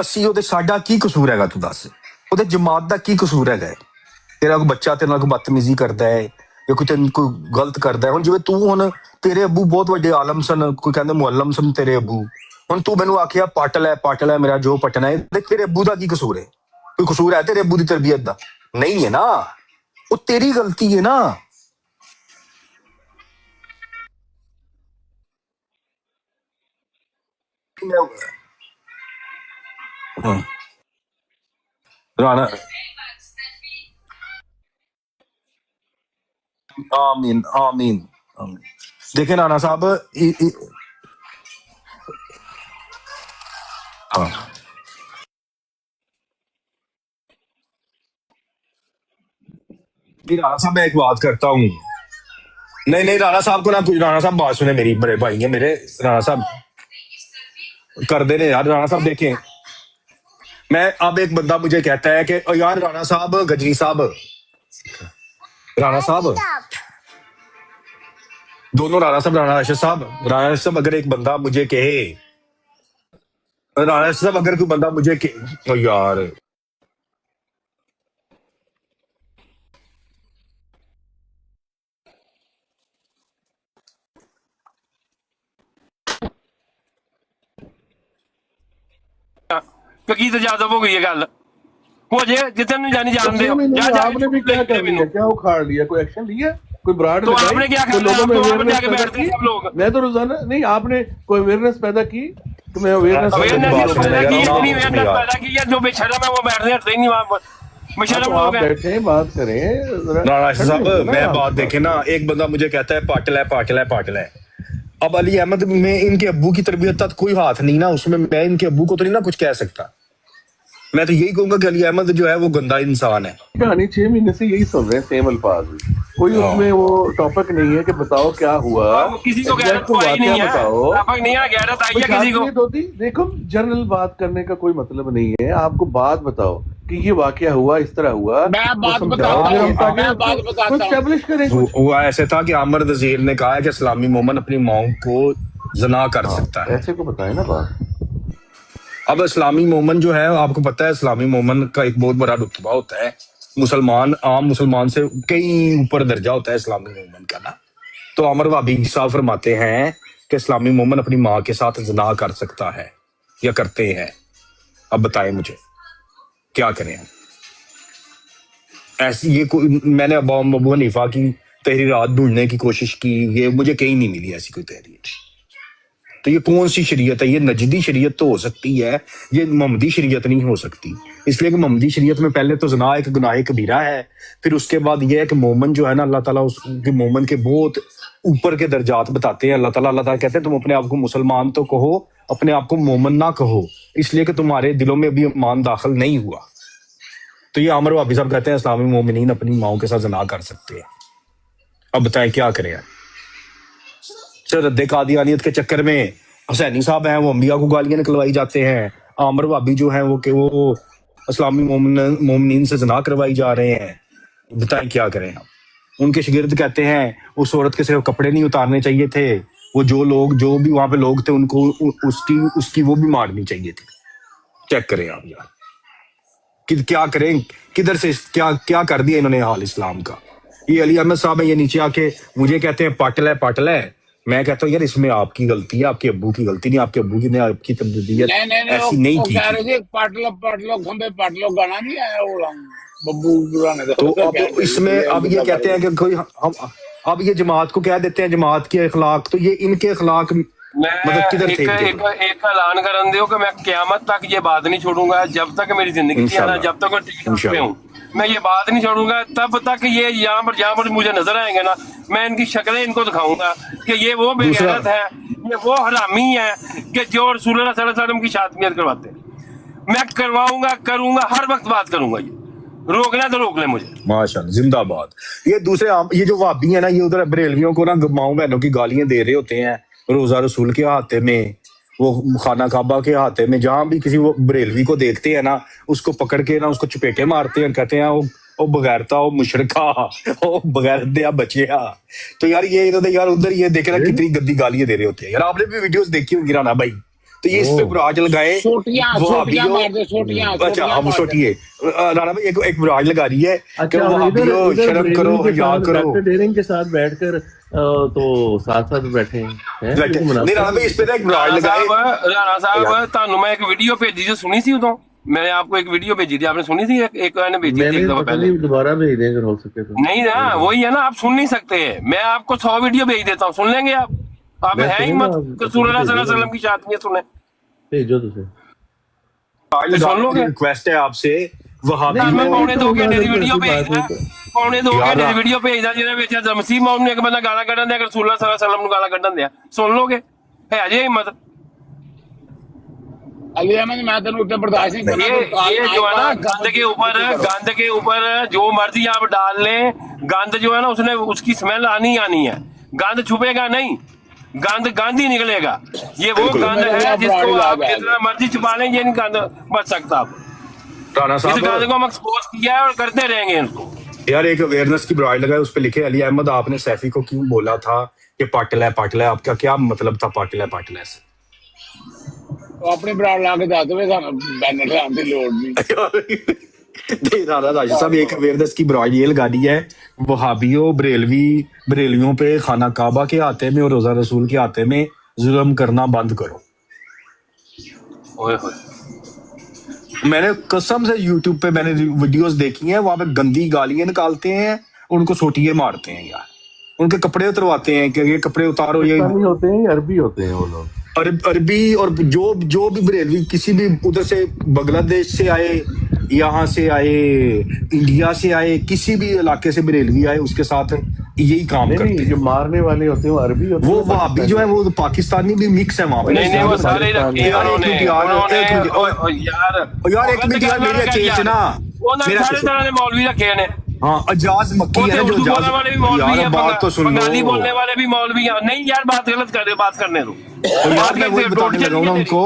ਅਸੀਂ ਉਹਦੇ ਸਾਡਾ ਕੀ ਕਸੂਰ ਹੈਗਾ ਤੂੰ ਦੱਸ। ਉਹਦੇ ਜਮਾਤ ਦਾ ਕੀ ਕਸੂਰ ਹੈਗਾ ਹੈ? ਤੇਰਾ ਕੋਈ ਬੱਚਾ ਤੇਰੇ ਨਾਲ ਕੋਈ ਬਦਤਮੀਜ਼ੀ ਕਰਦਾ ਹੈ ਜਾਂ ਕੋਈ ਤੈਨੂੰ ਕੋਈ ਗਲਤ ਕਰਦਾ ਹੈ, ਹੁਣ ਜਿਵੇਂ ਤੂੰ ਹੁਣ ਤੇਰੇ ਅੱਬੂ ਬਹੁਤ ਵੱਡੇ ਆਲਮ ਸਨ, ਕੋਈ ਕਹਿੰਦੇ ਮੁਅੱਲਮ ਸਨ ਤੇਰੇ ਅੱਬੂ, ਹੁਣ ਤੂੰ ਮੈਨੂੰ ਆਖਿਆ ਪੱਟ ਲੈ ਮੇਰਾ ਜੋ ਪਟਣਾ ਹੈ, ਤੇ ਤੇਰੇ ਅੱਬੂ ਦਾ ਕੀ ਕਸੂਰ ਹੈ? ਕੋਈ ਕਸੂਰ ਹੈ ਤੇਰੇ ਅੱਬੂ ਦੀ ਤਰਬੀਅਤ ਦਾ? ਨਹੀਂ ਹੈ ਨਾ, ਉਹ ਤੇਰੀ ਗਲਤੀ ਹੈ ਨਾ। हाँ। राणा आमीन आमीन आमीन। देखें राणा साहब हाँ राणा साहब मैं एक बात करता हूँ। नहीं राणा साहब को ना कुछ, राणा साहब बात सुने मेरी, बड़े भाई है मेरे, राणा साहब कर देने यार। राणा साहब देखें, मैं अब एक बंदा मुझे कहता है कि ओ यार राणा साहब, गजनी साहब, राणा साहब, दोनों राणा साहब, राणा राशिद साहब, अगर एक बंदा मुझे कहे, राणा राशिद साहब अगर कोई बंदा मुझे कहे, ओ यार ਕੀ ਤਜਾਦਬ ਹੋ ਗਈ ਹੈ ਗੱਲ, ਹੋ ਜੇ जितने नहीं जानी जान दे। आपने भी क्या कर लिया, क्या उखाड़ लिया, कोई एक्शन लिया, कोई ब्राड तो आपने क्या कर लिया? आप वहां पे जाके बैठते हैं सब लोग। मैं तो रोजाना नहीं, आपने कोई अवेयरनेस पैदा की, तुम्हें अवेयरनेस पैदा की है, जो बेशरम है वो बैठते हटते ही नहीं वहां पर, बेशरम लोग हैं। बैठे बात करें। राणा साहब मैं बात देखे ना, एक बंदा मुझे कहता है पाट ले। अब अली अहमद में इनके अब्बू की तरबियत तक कोई हाथ नहीं ना उसमें, मैं इनके अब्बू को तो नहीं ना कुछ कह सकता। मैं तो यही कहूंगा कि अली अहमद जो है वो गंदा इंसान है। कहानी 6 महीने से यही सुन रहे हैं, सेम अल्फाज, कोई उसमें वो टॉपिक नहीं है कि बताओ क्या हुआ, किसी को गैरत तो आई नहीं है, टॉपिक नहीं है, गैरत आई है किसी को। देखो जनरल बात करने का कोई मतलब नहीं है, आपको बात बताओ कि ये वाकया हुआ, इस तरह हुआ, मैं बात बताता हूं। एस्टेब्लिश करें। वो ऐसे था कि आमिर नज़ीर ने कहा है कि इस्लामी मोमन अपनी माओ को जना कर सकता है, ऐसे को बताए ना बात। अब इस्लामी मोमन जो है आपको पता है, इस्लामी मोमन का एक बहुत बड़ा रुतबा होता है, मुसलमान आम मुसलमान से कई ऊपर दर्जा होता है इस्लामी मोमन का ना। तो अमर वाबी साहब फरमाते हैं कि इस्लामी मोमन अपनी माँ के साथ जना कर सकता है या करते हैं। अब बताएं मुझे क्या करें हम? ऐसी ये मैंने अबू हनीफा की तहरीरात ढूंढने की कोशिश की, ये मुझे कहीं नहीं मिली ऐसी कोई तहरीर। तो ये कौन सी शरीयत है? ये नजदी शरीयत तो हो सकती है, ये मोहम्मदी शरीयत नहीं हो सकती, इसलिए कि मोहम्मदी शरीयत में पहले तो जना एक गुनाह कबीरा है, फिर उसके बाद ये है कि मोमन जो है ना, अल्लाह ताला उसके मोमन के बहुत ऊपर के दर्जात बताते हैं। अल्लाह ताला कहते हैं तुम अपने आप को मुसलमान तो कहो, अपने आप को मोमन ना कहो, इसलिए कि तुम्हारे दिलों में अभी ईमान दाखिल नहीं हुआ। तो ये आमिर वाबी साहब कहते हैं इस्लामी मोमिनीन अपनी माओ के साथ जना कर सकते हैं। अब बताएं क्या करें? रद्द कादियानियत के चक्कर में हुसैनी साहब हैं, वो अंबिया को गालियां निकलवाई जाते हैं। आमिर वाबी जो हैं वो इस्लामी मोमिनीन से जना करवाई जा रहे हैं। बताएं क्या करें हम? उनके शागिर्द कहते हैं उस औरत के सिर्फ कपड़े नहीं उतारने चाहिए थे, वो जो भी वहां पे लोग थे उनको उसकी वो भी मारनी चाहिए थी। चेक करें आप यार क्या करें, किधर से क्या कर दिया इन्होंने हाल इस्लाम का। ये अली अहमद साहब है, ये नीचे आके मुझे कहते हैं पाट ले। मैं कहता हूँ यार इसमें आपकी गलती है, आपके अब्बू की गलती नहीं, आपके अब्बू की ने आपकी तब्दीलियत ऐसी नहीं की थी। पाट लो खंबे पाट लो गाना नहीं आया वो बब्बू गाने का। तो अब इसमें अब ये कहते हैं कि कोई हम अब ये जमात को कह देते हैं जमात के अखलाक, तो ये इनके अखलाक मतलब किधर थे? एक ऐलान करन दो कि मैं क़यामत तक ये बात नहीं छोड़ूंगा, जब तक मेरी जिंदगी है ना, जब तक मैं टिकट पे हूँ मैं ये बात नहीं छोड़ूंगा। तब तक ये यहाँ पर मुझे नजर आएंगे ना, मैं इनकी शक्लें इनको दिखाऊंगा कि ये वो बेगैरत है, ये वो हरामी है कि जो रसूल सल्लल्लाहु अलैहि वसल्लम की शादमियत करवाते हैं। मैं करवाऊंगा, करूंगा, हर वक्त बात करूंगा। ये रोकना तो रोक ले मुझे। माशाल्लाह जिंदाबाद। ये दूसरे ये जो वाबी है ना, ये उधर बरेलवियों को ना माओ बहनों की गालियां दे रहे होते हैं, रोजा रसूल के हाथे में, वो खाना काबा के हाथे में, जहां भी किसी वो बरेलवी को देखते हैं ना, उसको पकड़ के ना उसको चपेटे मारते हैं, कहते हैं वो ਉਹ ਬਗੈਰਤਾ ਉਹ ਮੁਸ਼ਰਕਾ ਉਹ बगैर दिया बचिया। तो यार ये इन्होंने यार उधर ये देखे ना कितनी गंदी गालियां दे रहे होते हैं यार। आपने भी वीडियोस देखी होंगी राणा भाई, तो ये इस पे बुराज लगाए सोटियां वहाबियों। मार दे, सोटियां अच्छा हम मार दे। सोटिए राणा भाई एक बुराज लगा रही है कि अच्छा, वहाबियों शर्म करो, हया करो। डॉक्टर डेरिंग के साथ बैठकर तो साथ साथ बैठे हैं। नहीं राणा भाई इस पे ना एक बुराज लगाए। ਰਾਣਾ ਸਾਹਿਬ ਤੁਹਾਨੂੰ ਮੈਂ ਇੱਕ ਵੀਡੀਓ ਭੇਜੀ ਸੀ, ਸੁਣੀ ਸੀ ਉਦੋਂ? मैंने आपको एक वीडियो भेजी थी, आपने सुनी थी? एक मैंने भेजी थी एक दफा पहले। दोबारा भेज दें अगर हो सके तो। नहीं ना, वही है ना, आप सुन नहीं सकते। मैं आपको 100 वीडियो भेज देता हूँ, सुन लेंगे आप? आप है ही मत रसूल सल्लल्लाहु अलैहि वसल्लम की शादियां सुने, भेजो तुझे सुन लोगे? रिक्वेस्ट है आपसे वहाबी मैं पौने 2 घंटे की वीडियो बात भेजदा, नहीं तो। पौने 2 घंटे की वीडियो भेजदा ਜਿਹਦੇ ਵਿੱਚ ਮਸੀਹ ਮੌਮ ਨੂੰ ਇੱਕ ਬੰਦਾ ਗਾਲਾਂ ਕੱਢਣ ਦਿਆ, ਰਸੂਲ ਸੱਲੱਲਾਹੁ ਅਲੈहि ਵਸੱਲਮ ਨੂੰ ਗਾਲਾਂ ਕੱਢਣ ਦਿਆ, ਸੁਣ ਲੋਗੇ? ਹੈ ਜੇ ਹਿੰਮਤ? अली अहमद मैं तेन उत्ते बर्दाश्त नहीं करना। ये जो है ना गंद के ऊपर जो मर्जी आप डाल लें, गंद जो है ना उसने उसकी स्मेल आनी ही आनी है। गंद छुपेगा नहीं, गंद ही निकलेगा। ये वो गंद है जिसको आप जितना मर्जी छुपा लें, ये नहीं गंद बच सकता। आप राणा इस साहब गंद को हम एक्सपोज किया है और करते रहेंगे इसको। यार एक अवेयरनेस की बुराई लगाए, उस पर लिखे अली अहमद आपने सैफी को क्यों बोला था कि पाटिल है, आपका क्या मतलब था पाटिल से? तो अपनी ब्रांड ला के दस दे, बैनर लाने की लोड़ नहीं। नहीं राणा राजा साहब एक अवेयरनेस की बुराई ये लगा दी है, वहाबियों बरेलियों पे खाना काबा के आते में और रोजा रसूल के आते में जुल्म करना बंद करो। ओए होए, मैंने कसम से यूट्यूब पे मैंने वीडियोस देखी हैं, वहां पे गंदी गालियां निकालते हैं, उनको सोटिए मारते हैं यार, उनके कपड़े उतरवाते हैं कि ये कपड़े उतारो। ये होते हैं अरबी होते हैं वो लोग, अरबी और जो भी बरेलवी किसी भी उधर से बांग्लादेश से आए, यहाँ से आए, इंडिया से आए, किसी भी इलाके से बरेलवी आए, उसके साथ यही काम करते हैं। जो मारने वाले होते हैं वो अरबी होते हैं, वो वहाबी जो है वो पाकिस्तानी भी मिक्स है वहां पे। नहीं वो सारे ही रखे हैं उन्होंने। यार एक मिनट यार मेरी अच्छी सुना, मेरा सारे तरह के मौलवी रखे हैं। हाँ अजाज मक्की है ना जो बोलने वाले भी मौलवी यार हैं, बात तो सुन लो, बंगाली बोलने वाले भी मौलवी हैं। नहीं यार बात गलत कर रहे, बात करने दो। तो यार मैं वही बताने लगा हूं ना उनको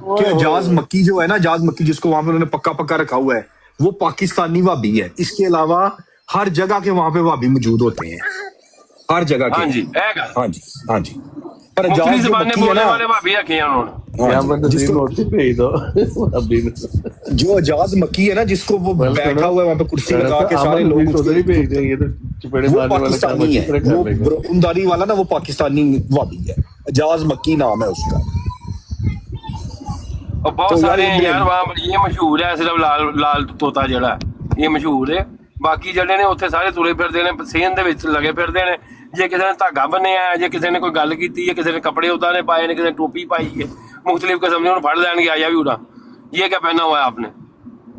कि अजाज मक्की जो है ना, अजाज मक्की जिसको वहां पे उन्होंने पक्का रखा हुआ है, वो पाकिस्तानी वाबी है। इसके अलावा हर जगह के वहां पे वाबी मौजूद होते हैं, हर जगह के। हाँ जी है गा। हाँ जी पर मुख्तलिफ अजाज जो ज़बानें मक्की है बोलने ना, वाले भाभी रखे हैं उन्होंने। भेज दो अभी जो अजाज मक्की है ना, जिसको वो बैठा हुआ है वहां पे कुर्सी लगा के सारे लोग उधर ही भेज दें। ये तो चपेड़े वो मारने वाला पाकिस्तानी है, वो ब्रोदारी वाला ना वो पाकिस्तानी वाबी है, अजाज मक्की नाम है उसका। और बहुत तो सारे यार हैं यार वहाँ पर, ये मशहूर है सिर्फ लाल तोता जड़ा ये मशहूर है। बाकी जड़े ने उत्थे सारे तुरे फिरदे ने, सेहन दे विच लगे फिरदे ने। जे किसी ने धागा बन्निया है, जे किसी ने कोई गल की है, किसी ने कपड़े उतारे पाए ने, किसी ने टोपी पाई है, मुख्तलिफ किस्म ने फड़ लैनगे आया भी उड़ा। ये क्या पहना हुआ है आपने,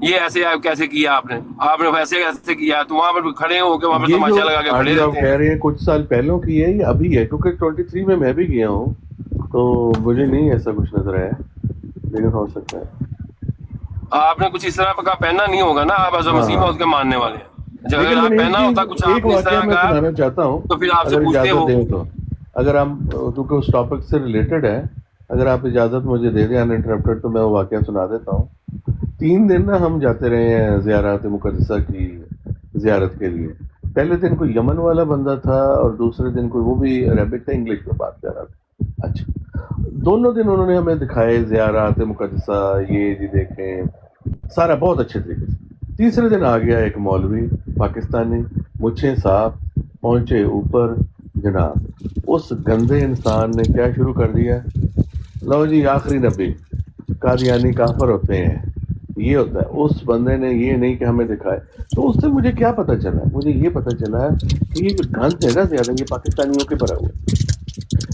ये ऐसे कैसे किया आपने वैसे कैसे किया? तो वहाँ पर खड़े हो के वहाँ पर तमाशा लगा के खड़े रहते कह रहे हैं कुछ साल पहले की है, ये अभी है? क्योंकि 23 में मैं भी गया हूँ तो मुझे नहीं ऐसा कुछ नजर आया, लेकिन हो सकता है आपने कुछ इस तरह का पहना नहीं होगा ना। आप हज़रत मसीह मौद के मानने वाले हैं। अगर आप पहना होता कुछ आपने इस तरह का, बताना चाहता हूँ तो फिर आपसे पूछते हो। तो अगर हम क्योंकि उस टॉपिक से रिलेटेड है, अगर आप इजाजत मुझे दे दें अनइंटरप्टेड, तो मैं वो वाकया सुना देता हूँ। 3 दिन ना हम जाते रहे हैं ज़ियारत मुक़द्दसा की ज़ियारत के लिए। पहले दिन कोई यमन वाला बंदा था और दूसरे दिन कोई वो भी अरबिक था, इंग्लिश में बात कर रहा था। अच्छा, दोनों दिन उन्होंने हमें दिखाए ज़ियारत मुक़द्दसा, ये जी देखें सारा बहुत अच्छे तरीके से। तीसरे दिन आ गया एक मौलवी पाकिस्तानी, मुझे साफ, पहुंचे ऊपर, जनाब उस गंदे इंसान ने क्या शुरू कर दिया, लो जी आखिरी नबी कादियानी काफर होते हैं, ये होता है। उस बंदे ने ये नहीं कि हमें दिखाए। तो उससे मुझे क्या पता चला, मुझे ये पता चला कि ये जो गंद है ना ज़्यादा, ये पाकिस्तानियों के भरा हुआ,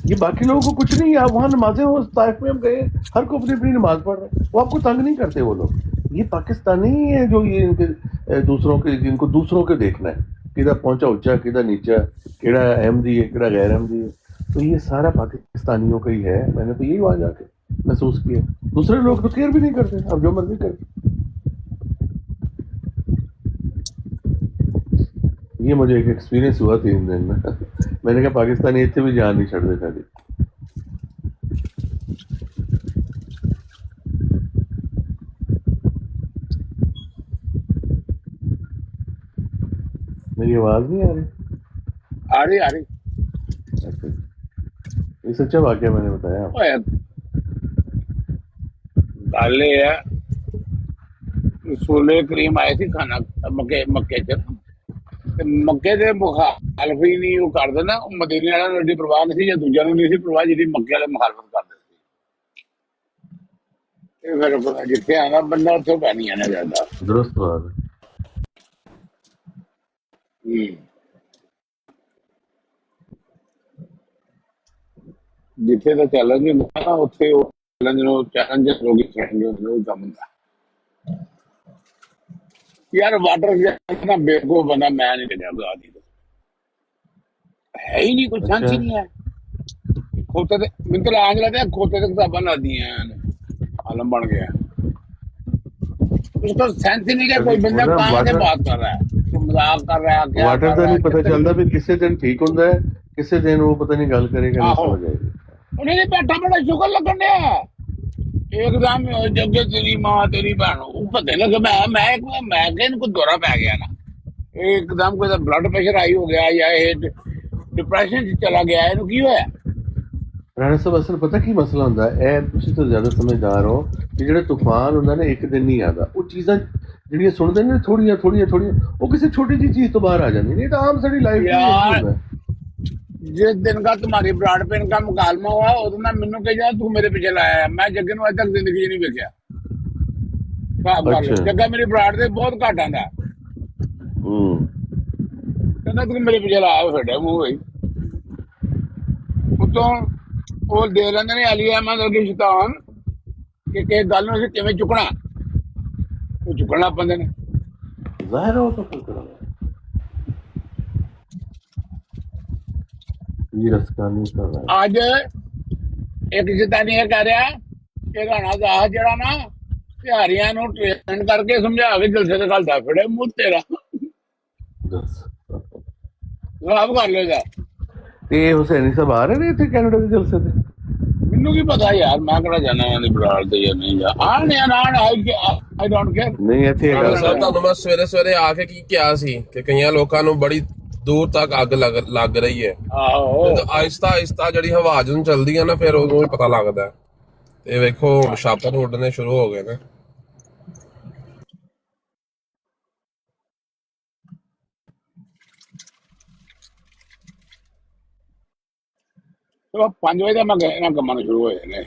ये बाकी लोगों को कुछ नहीं। आप वहाँ नमाजें हो, ताइफ में हम गए, हर को अपनी अपनी नमाज पढ़ रहे हैं, वो आपको तंग नहीं करते वो लोग। ये पाकिस्तानी ही है जो ये इनके दूसरों के, जिनको दूसरों के देखना है, किधर पहुंचा ऊंचा किधर नीचा, केड़ा अहमदी है केड़ा गैर अहमदी है, तो ये सारा पाकिस्तानियों का ही है। मैंने तो यही वहां जाके महसूस किया। दूसरे लोग तो केयर भी नहीं करते, अब जो मर्जी करते। ये मुझे एक एक्सपीरियंस हुआ 3 दिन में। मैंने कहा पाकिस्तानी इतने भी जान नहीं छड़ देता जी। मेरी आवाज नहीं आ रही? आ रही अच्छा, ये सच्चा वाक्य मैंने बताया आपको। ओए गल ये है रसूले करीम आए सी खाना मक्के च ते मक्के दे मुखालफी नहीं वो करदे ना मदीने वालियां नूं एडी परवाह नहीं सी या दूजियां नूं नहीं सी परवाह जिहड़ी मक्के वाले मुखालफत करदे सी ते फिर जिथे आना बंदा उत्थे पैनी आना ज्यादा दुरुस्त बात है। जिथे तो चैलेंज ਹੁੰਦਾ ਨਾ ਉੱਥੇ ਉਹ ਚੈलेंज ਨੂੰ ਚੈलेंज ਲੋਕ ਖੜਨਗੇ ਉਹ ਕੰਮ ਹੁੰਦਾ यार वाटर ना बेवकूफ बंदा मैं नहीं देगा आदि है ही नहीं कुछ सेंस ही नहीं है खोते ते मिंट लांग लेते हैं खोते ते किताबां ला दी हैं आलम बन गया उसको सेंस ही नहीं है कोई बंदा कहां से बात कर रहा है तो मजाक कर रहा है क्या वाटर का नहीं पता चलता भी किसी दिन ठीक होता है किसी दिन वो पता नहीं गल करेगा नहीं समझ आएगी उन्हें बैठा बड़ा शुक्र लगन दिया एकदम जगे तेरी माँ तेरी बहन वो पता लगे मैं इनको दौरा पै गया ना एकदम कोई ब्लड प्रेशर हाई हो गया या डिप्रेशन चला गया इन्हू की होया राणा साहब असल पता की मसला ਹੁੰਦਾ ਹੈ ਤੁਸੀਂ ਤਾਂ ਜ਼ਿਆਦਾ ਸਮਝਦਾਰ ਹੋ ਕਿ ਜਿਹੜਾ ਤੂਫਾਨ ਹੁੰਦਾ ਨਾ ਇੱਕ ਦਿਨ ਨਹੀਂ ਆਦਾ ਉਹ ਚੀਜ਼ਾਂ ਜਿਹੜੀਆਂ ਸੁਣਦੇ ਨੇ ਥੋੜੀਆਂ ਉਹ ਕਿਸੇ ਛੋਟੀ ਜਿਹੀ ਚੀਜ਼ ਤੋਂ ਬਾਹਰ ਆ ਜਾਂਦੀ ਨੇ ਇਹ ਤਾਂ ਆਮ ਸਾਡੀ ਲਾਈਫ ਵਿੱਚ ਹੁੰਦਾ जिस दिन का तुम्हारी ब्लड पेन का मुकालमा हुआ उस दिन मैनू कह तू मेरे पीछे लाया है मैं जग्गे नूं अज तक जिंदगी नहीं वेख्या अच्छा। जग्गा मेरी ब्लड से बहुत घट आंदा कहंदा तू मेरे पीछे लाया फिर मूंह होई उतों वो दे लेंदे ने अली अहमद वर्गे शैतान कि किस गल नूं असीं किवें चुकना वो चुकन लग पैंदे ने ਜ਼ਾਹਿਰ ਹੋ ਤਾਂ ਫਿਰ ਕਰਾਂਗੇ ਇਹ ਰਸਕਾਨੀ ਕਰ ਰਹਾ ਅੱਜ ਇੱਕ ਸ਼ੈਤਾਨੀ ਇਹ ਕਹਿ ਰਿਹਾ ਕਿ ਰਾਣਾ ਦਾਸ ਜਿਹੜਾ ਨਾ ਤਿਹਾਰੀਆਂ ਨੂੰ ਟ੍ਰੇਨ ਕਰਕੇ ਸਮਝਾ ਕੇ ਜਲਸੇ ਤੇ ਗੱਲ ਦਾ ਫੜੇ ਮੂੰਹ ਤੇਰਾ ਦੱਸ ਜਵਾਬ ਕਰ ਲੇਗਾ ਤੇ ਹੁਸੈਨੀ ਸਾਹਿਬ ਆ ਰਹੇ ਨੇ ਇੱਥੇ ਕੈਨੇਡਾ ਦੇ ਜਲਸੇ ਤੇ ਮੈਨੂੰ ਕੀ ਪਤਾ ਯਾਰ ਮੈਂ ਕਿਹੜਾ ਜਾਣਾ ਇਹਨਾਂ ਦੀ ਬਰਾੜ ਤੇ ਜਾਂ ਨਹੀਂ ਜਾ ਆਣ ਆਈ ਡੋਂਟ ਕੇਅਰ ਨਹੀਂ ਇੱਥੇ ਰਾਣਾ ਸਾਹਿਬ ਤੁਹਾਨੂੰ ਮੈਂ ਸਵੇਰੇ ਆ ਕੇ ਕੀ ਕਿਹਾ ਸੀ ਕਿ ਕਈਆਂ ਲੋਕਾਂ ਨੂੰ ਬੜੀ ਦੂਰ ਤੱਕ ਅੱਗ ਲੱਗ ਰਹੀ ਹੈ ਆਹੋ ਆਹਿਸਤਾ ਜਿਹੜੀ ਹਵਾ ਜਦੋਂ ਚੱਲਦੀ ਹੈ ਨਾ ਫਿਰ ਉਦੋਂ ਹੀ ਪਤਾ ਲੱਗਦਾ ਤੇ ਵੇਖੋ ਹੁਣ ਛਾਪਰ ਉੱਡਣੇ ਸ਼ੁਰੂ ਹੋ ਗਏ ਨੇ ਚਲੋ 5 ਵਜੇ ਦਾ ਮੈਂ ਇਹਨਾਂ ਕੰਮਾਂ ਨੂੰ ਸ਼ੁਰੂ ਹੋ ਜਾਣੇ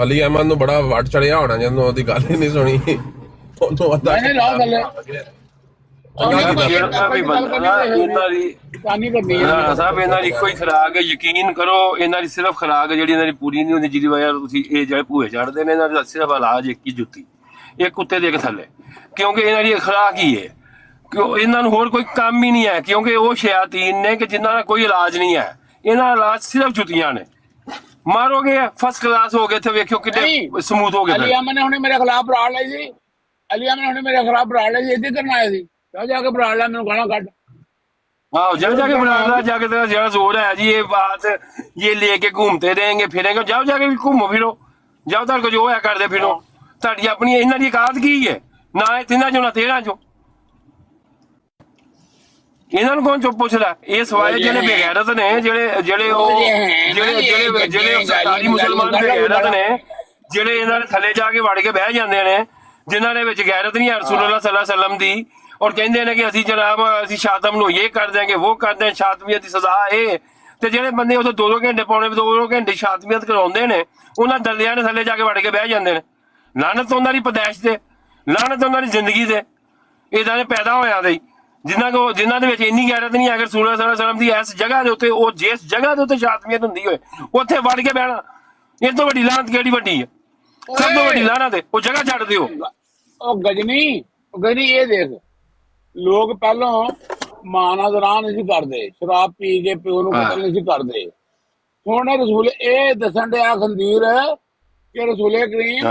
ਅਲੀ ਅਹਿਮਦ ਨੂੰ ਬੜਾ ਵੱਟ ਚੜਿਆ ਹੋਣਾ ਜਦੋਂ ਉਹਦੀ ਗੱਲ ਹੀ ਨਹੀਂ ਸੁਣੀ ਉਹਨੂੰ ਅੱਧਾ ਨਹੀਂ ਲਾਓ ਥੱਲੇ ਰਾਣਾ ਸਾਹਿਬ ਇਹਨਾਂ ਦੀ ਇੱਕੋ ਹੀ ਖੁਰਾਕ ਹੈ ਯਕੀਨ ਕਰੋ ਇਹਨਾਂ ਦੀ ਸਿਰਫ ਖੁਰਾਕ ਜਿਹੜੀ ਇਹਨਾਂ ਦੀ ਪੂਰੀ ਨਹੀਂ ਹੁੰਦੀ ਜਿਹਦੀ ਵਜ੍ਹਾ ਤੁਸੀਂ ਇਹ ਜਿਹੜੇ ਭੂਏ ਚੜਦੇ ਨੇ ਇਹਨਾਂ ਦਾ ਸਿਰਫ ਇਲਾਜ ਇੱਕ ਹੀ ਜੁੱਤੀ ਇੱਕ ਕੁੱਤੇ ਦੇ ਇੱਕ ਥੱਲੇ ਕਿਉਂਕਿ ਇਹਨਾਂ ਦੀ ਖੁਰਾਕ ਹੀ ਹੈ ਕਿਉਂ ਇਹਨਾਂ ਨੂੰ ਹੋਰ ਕੋਈ ਕੰਮ ਹੀ ਨਹੀਂ ਹੈ ਕਿਉਂਕਿ ਉਹ ਸ਼ਿਆਤੀਨ ਨੇ ਕਿ ਜਿਨ੍ਹਾਂ ਦਾ ਕੋਈ ਇਲਾਜ ਨਹੀਂ ਹੈ ਇਹਨਾਂ ਦਾ ਇਲਾਜ ਸਿਰਫ ਜੁੱਤੀਆਂ ਨੇ ਮਾਰੋਗੇ ਫਸਟ ਕਲਾਸ ਹੋ ਗਏ ਤੇ ਵੇਖਿਓ ਕਿੰਨੇ ਸਮੂਥ ਹੋ ਗਏ ਅਲੀ ਅਹਿਮਦ ਨੇ ਹੁਣੇ ਮੇਰੇ ਖਿਲਾਫ ਬਰਾੜ ਲਈ ਸੀ ਅਲੀ ਅਹਿਮਦ ਨੇ ਹੁਣੇ ਮੇਰੇ ਖਿਲਾਫ ਬਰਾੜ ਲਈ ਸੀ ਇੱਥੇ ਕਰਨ ਆਏ ਸੀ जाके बराड़ ला मैंने गाना काट हाँ जाके बराड़ जाके तेरा जरा जोर है जी ये बात ये लेके घूमते रहेंगे फिरेंगे जाओ जाके घूमो फिरो जाओ तार को जो है कर दे फिरो ताड़ी अपनी इन्हां दी औकात की है ना तिन्हां चो ना तेरां चो ਇਹਨਾਂ ਨੂੰ ਕੌਣ ਚੁੱਪ ਪੁੱਛਦਾ ਇਹ ਸਵਾਏ ਜਿਹੜੇ ਬੇਗੈਰਤ ਨੇ ਜਿਹੜੇ ਸਰਕਾਰੀ ਮੁਸਲਮਾਨ ਬੇਗੈਰਤ ਨੇ ਜਿਹੜੇ ਇਹਨਾਂ ਦੇ ਥੱਲੇ ਜਾ ਕੇ ਵੜ ਕੇ ਬਹਿ ਜਾਂਦੇ ਨੇ ਜਿਨ੍ਹਾਂ ਦੇ ਵਿੱਚ ਗੈਰਤ ਨਹੀਂ ਹੈ ਰਸੂਲੁल्लाह सल्लल्लाहु अलैहि वसल्लम ਦੀ और ਕਹਿੰਦੇ ਨੇ ਕਿ ਅਸੀਂ ਜਨਾਬ ਅਸੀਂ ਸ਼ਾਤਮ ਨੂੰ ਇਹ ਕਰ ਦੇਂਗੇ ਉਹ ਕਰ ਦੇਂ ਸ਼ਾਤਮੀਅਤ ਦੀ ਸਜ਼ਾ ਇਹ ਤੇ ਜਿਹੜੇ ਬੰਦੇ ਉਦੋਂ 2-2 ਘੰਟੇ ਪੌਣੇ 2 ਘੰਟੇ ਸ਼ਾਤਮੀਅਤ ਕਰਾਉਂਦੇ ਨੇ ਉਹਨਾਂ ਦਲਿਆਂ ਦੇ ਥੱਲੇ ਜਾ ਕੇ ਵੜ ਕੇ ਬਹਿ ਜਾਂਦੇ ਨੇ ਲਾਨਤ ਉਹਨਾਂ ਦੀ ਪਦੈਸ਼ ਤੇ ਲਾਨਤ ਉਹਨਾਂ ਦੀ ਜ਼ਿੰਦਗੀ ਤੇ ਇਦਾਂ ਦੇ ਪੈਦਾ ਹੋਇਆ ਦੇ ਜਿਨ੍ਹਾਂ ਦੇ ਵਿੱਚ ਇੰਨੀ ਗੈਰਤ ਨਹੀਂ ਅਗਰ ਰਸੂਲੁल्लाह सल्लल्लाहु अलैहि वसल्लम ਦੀ ਇਸ ਜਗ੍ਹਾ ਦੇ ਉੱਤੇ ਉਹ ਜਿਸ ਜਗ੍ਹਾ ਦੇ ਉੱਤੇ ਸ਼ਾਤਮੀਅਤ ਹੁੰਦੀ ਹੋਏ ਉੱਥੇ ਵੜ ਕੇ ਬਹਿਣਾ ਇਹ ਤੋਂ ਵੱਡੀ ਲਾਨਤ ਕਿਹੜੀ ਵੱਡੀ ਹੈ ਸਭ ਤੋਂ ਵੱਡੀ ਲਾਨਤ ਹੈ ਉਹ ਜਗ੍ਹਾ ਛੱਡ ਦਿਓ ਉਹ ਗਜਨੀ ਇਹ ਦੇਖ ਲੋਕ ਪਹਿਲਾਂ ਮਾਂ ਨਾਲ ਦੌਰਾਨ ਨਹੀਂ ਸੀ ਕਰਦੇ ਸ਼ਰਾਬ ਪੀ ਕੇ ਪਿਓ ਨੂੰ ਕਤਲ ਨਹੀਂ ਸੀ ਕਰਦੇ ਹੁਣ ਰਸੂਲ ਇਹ ਦੱਸਣ ਡਿਆ ਖੰਦੀਰ ਕਿ ਰਸੂਲੇ ਕਰੀਮ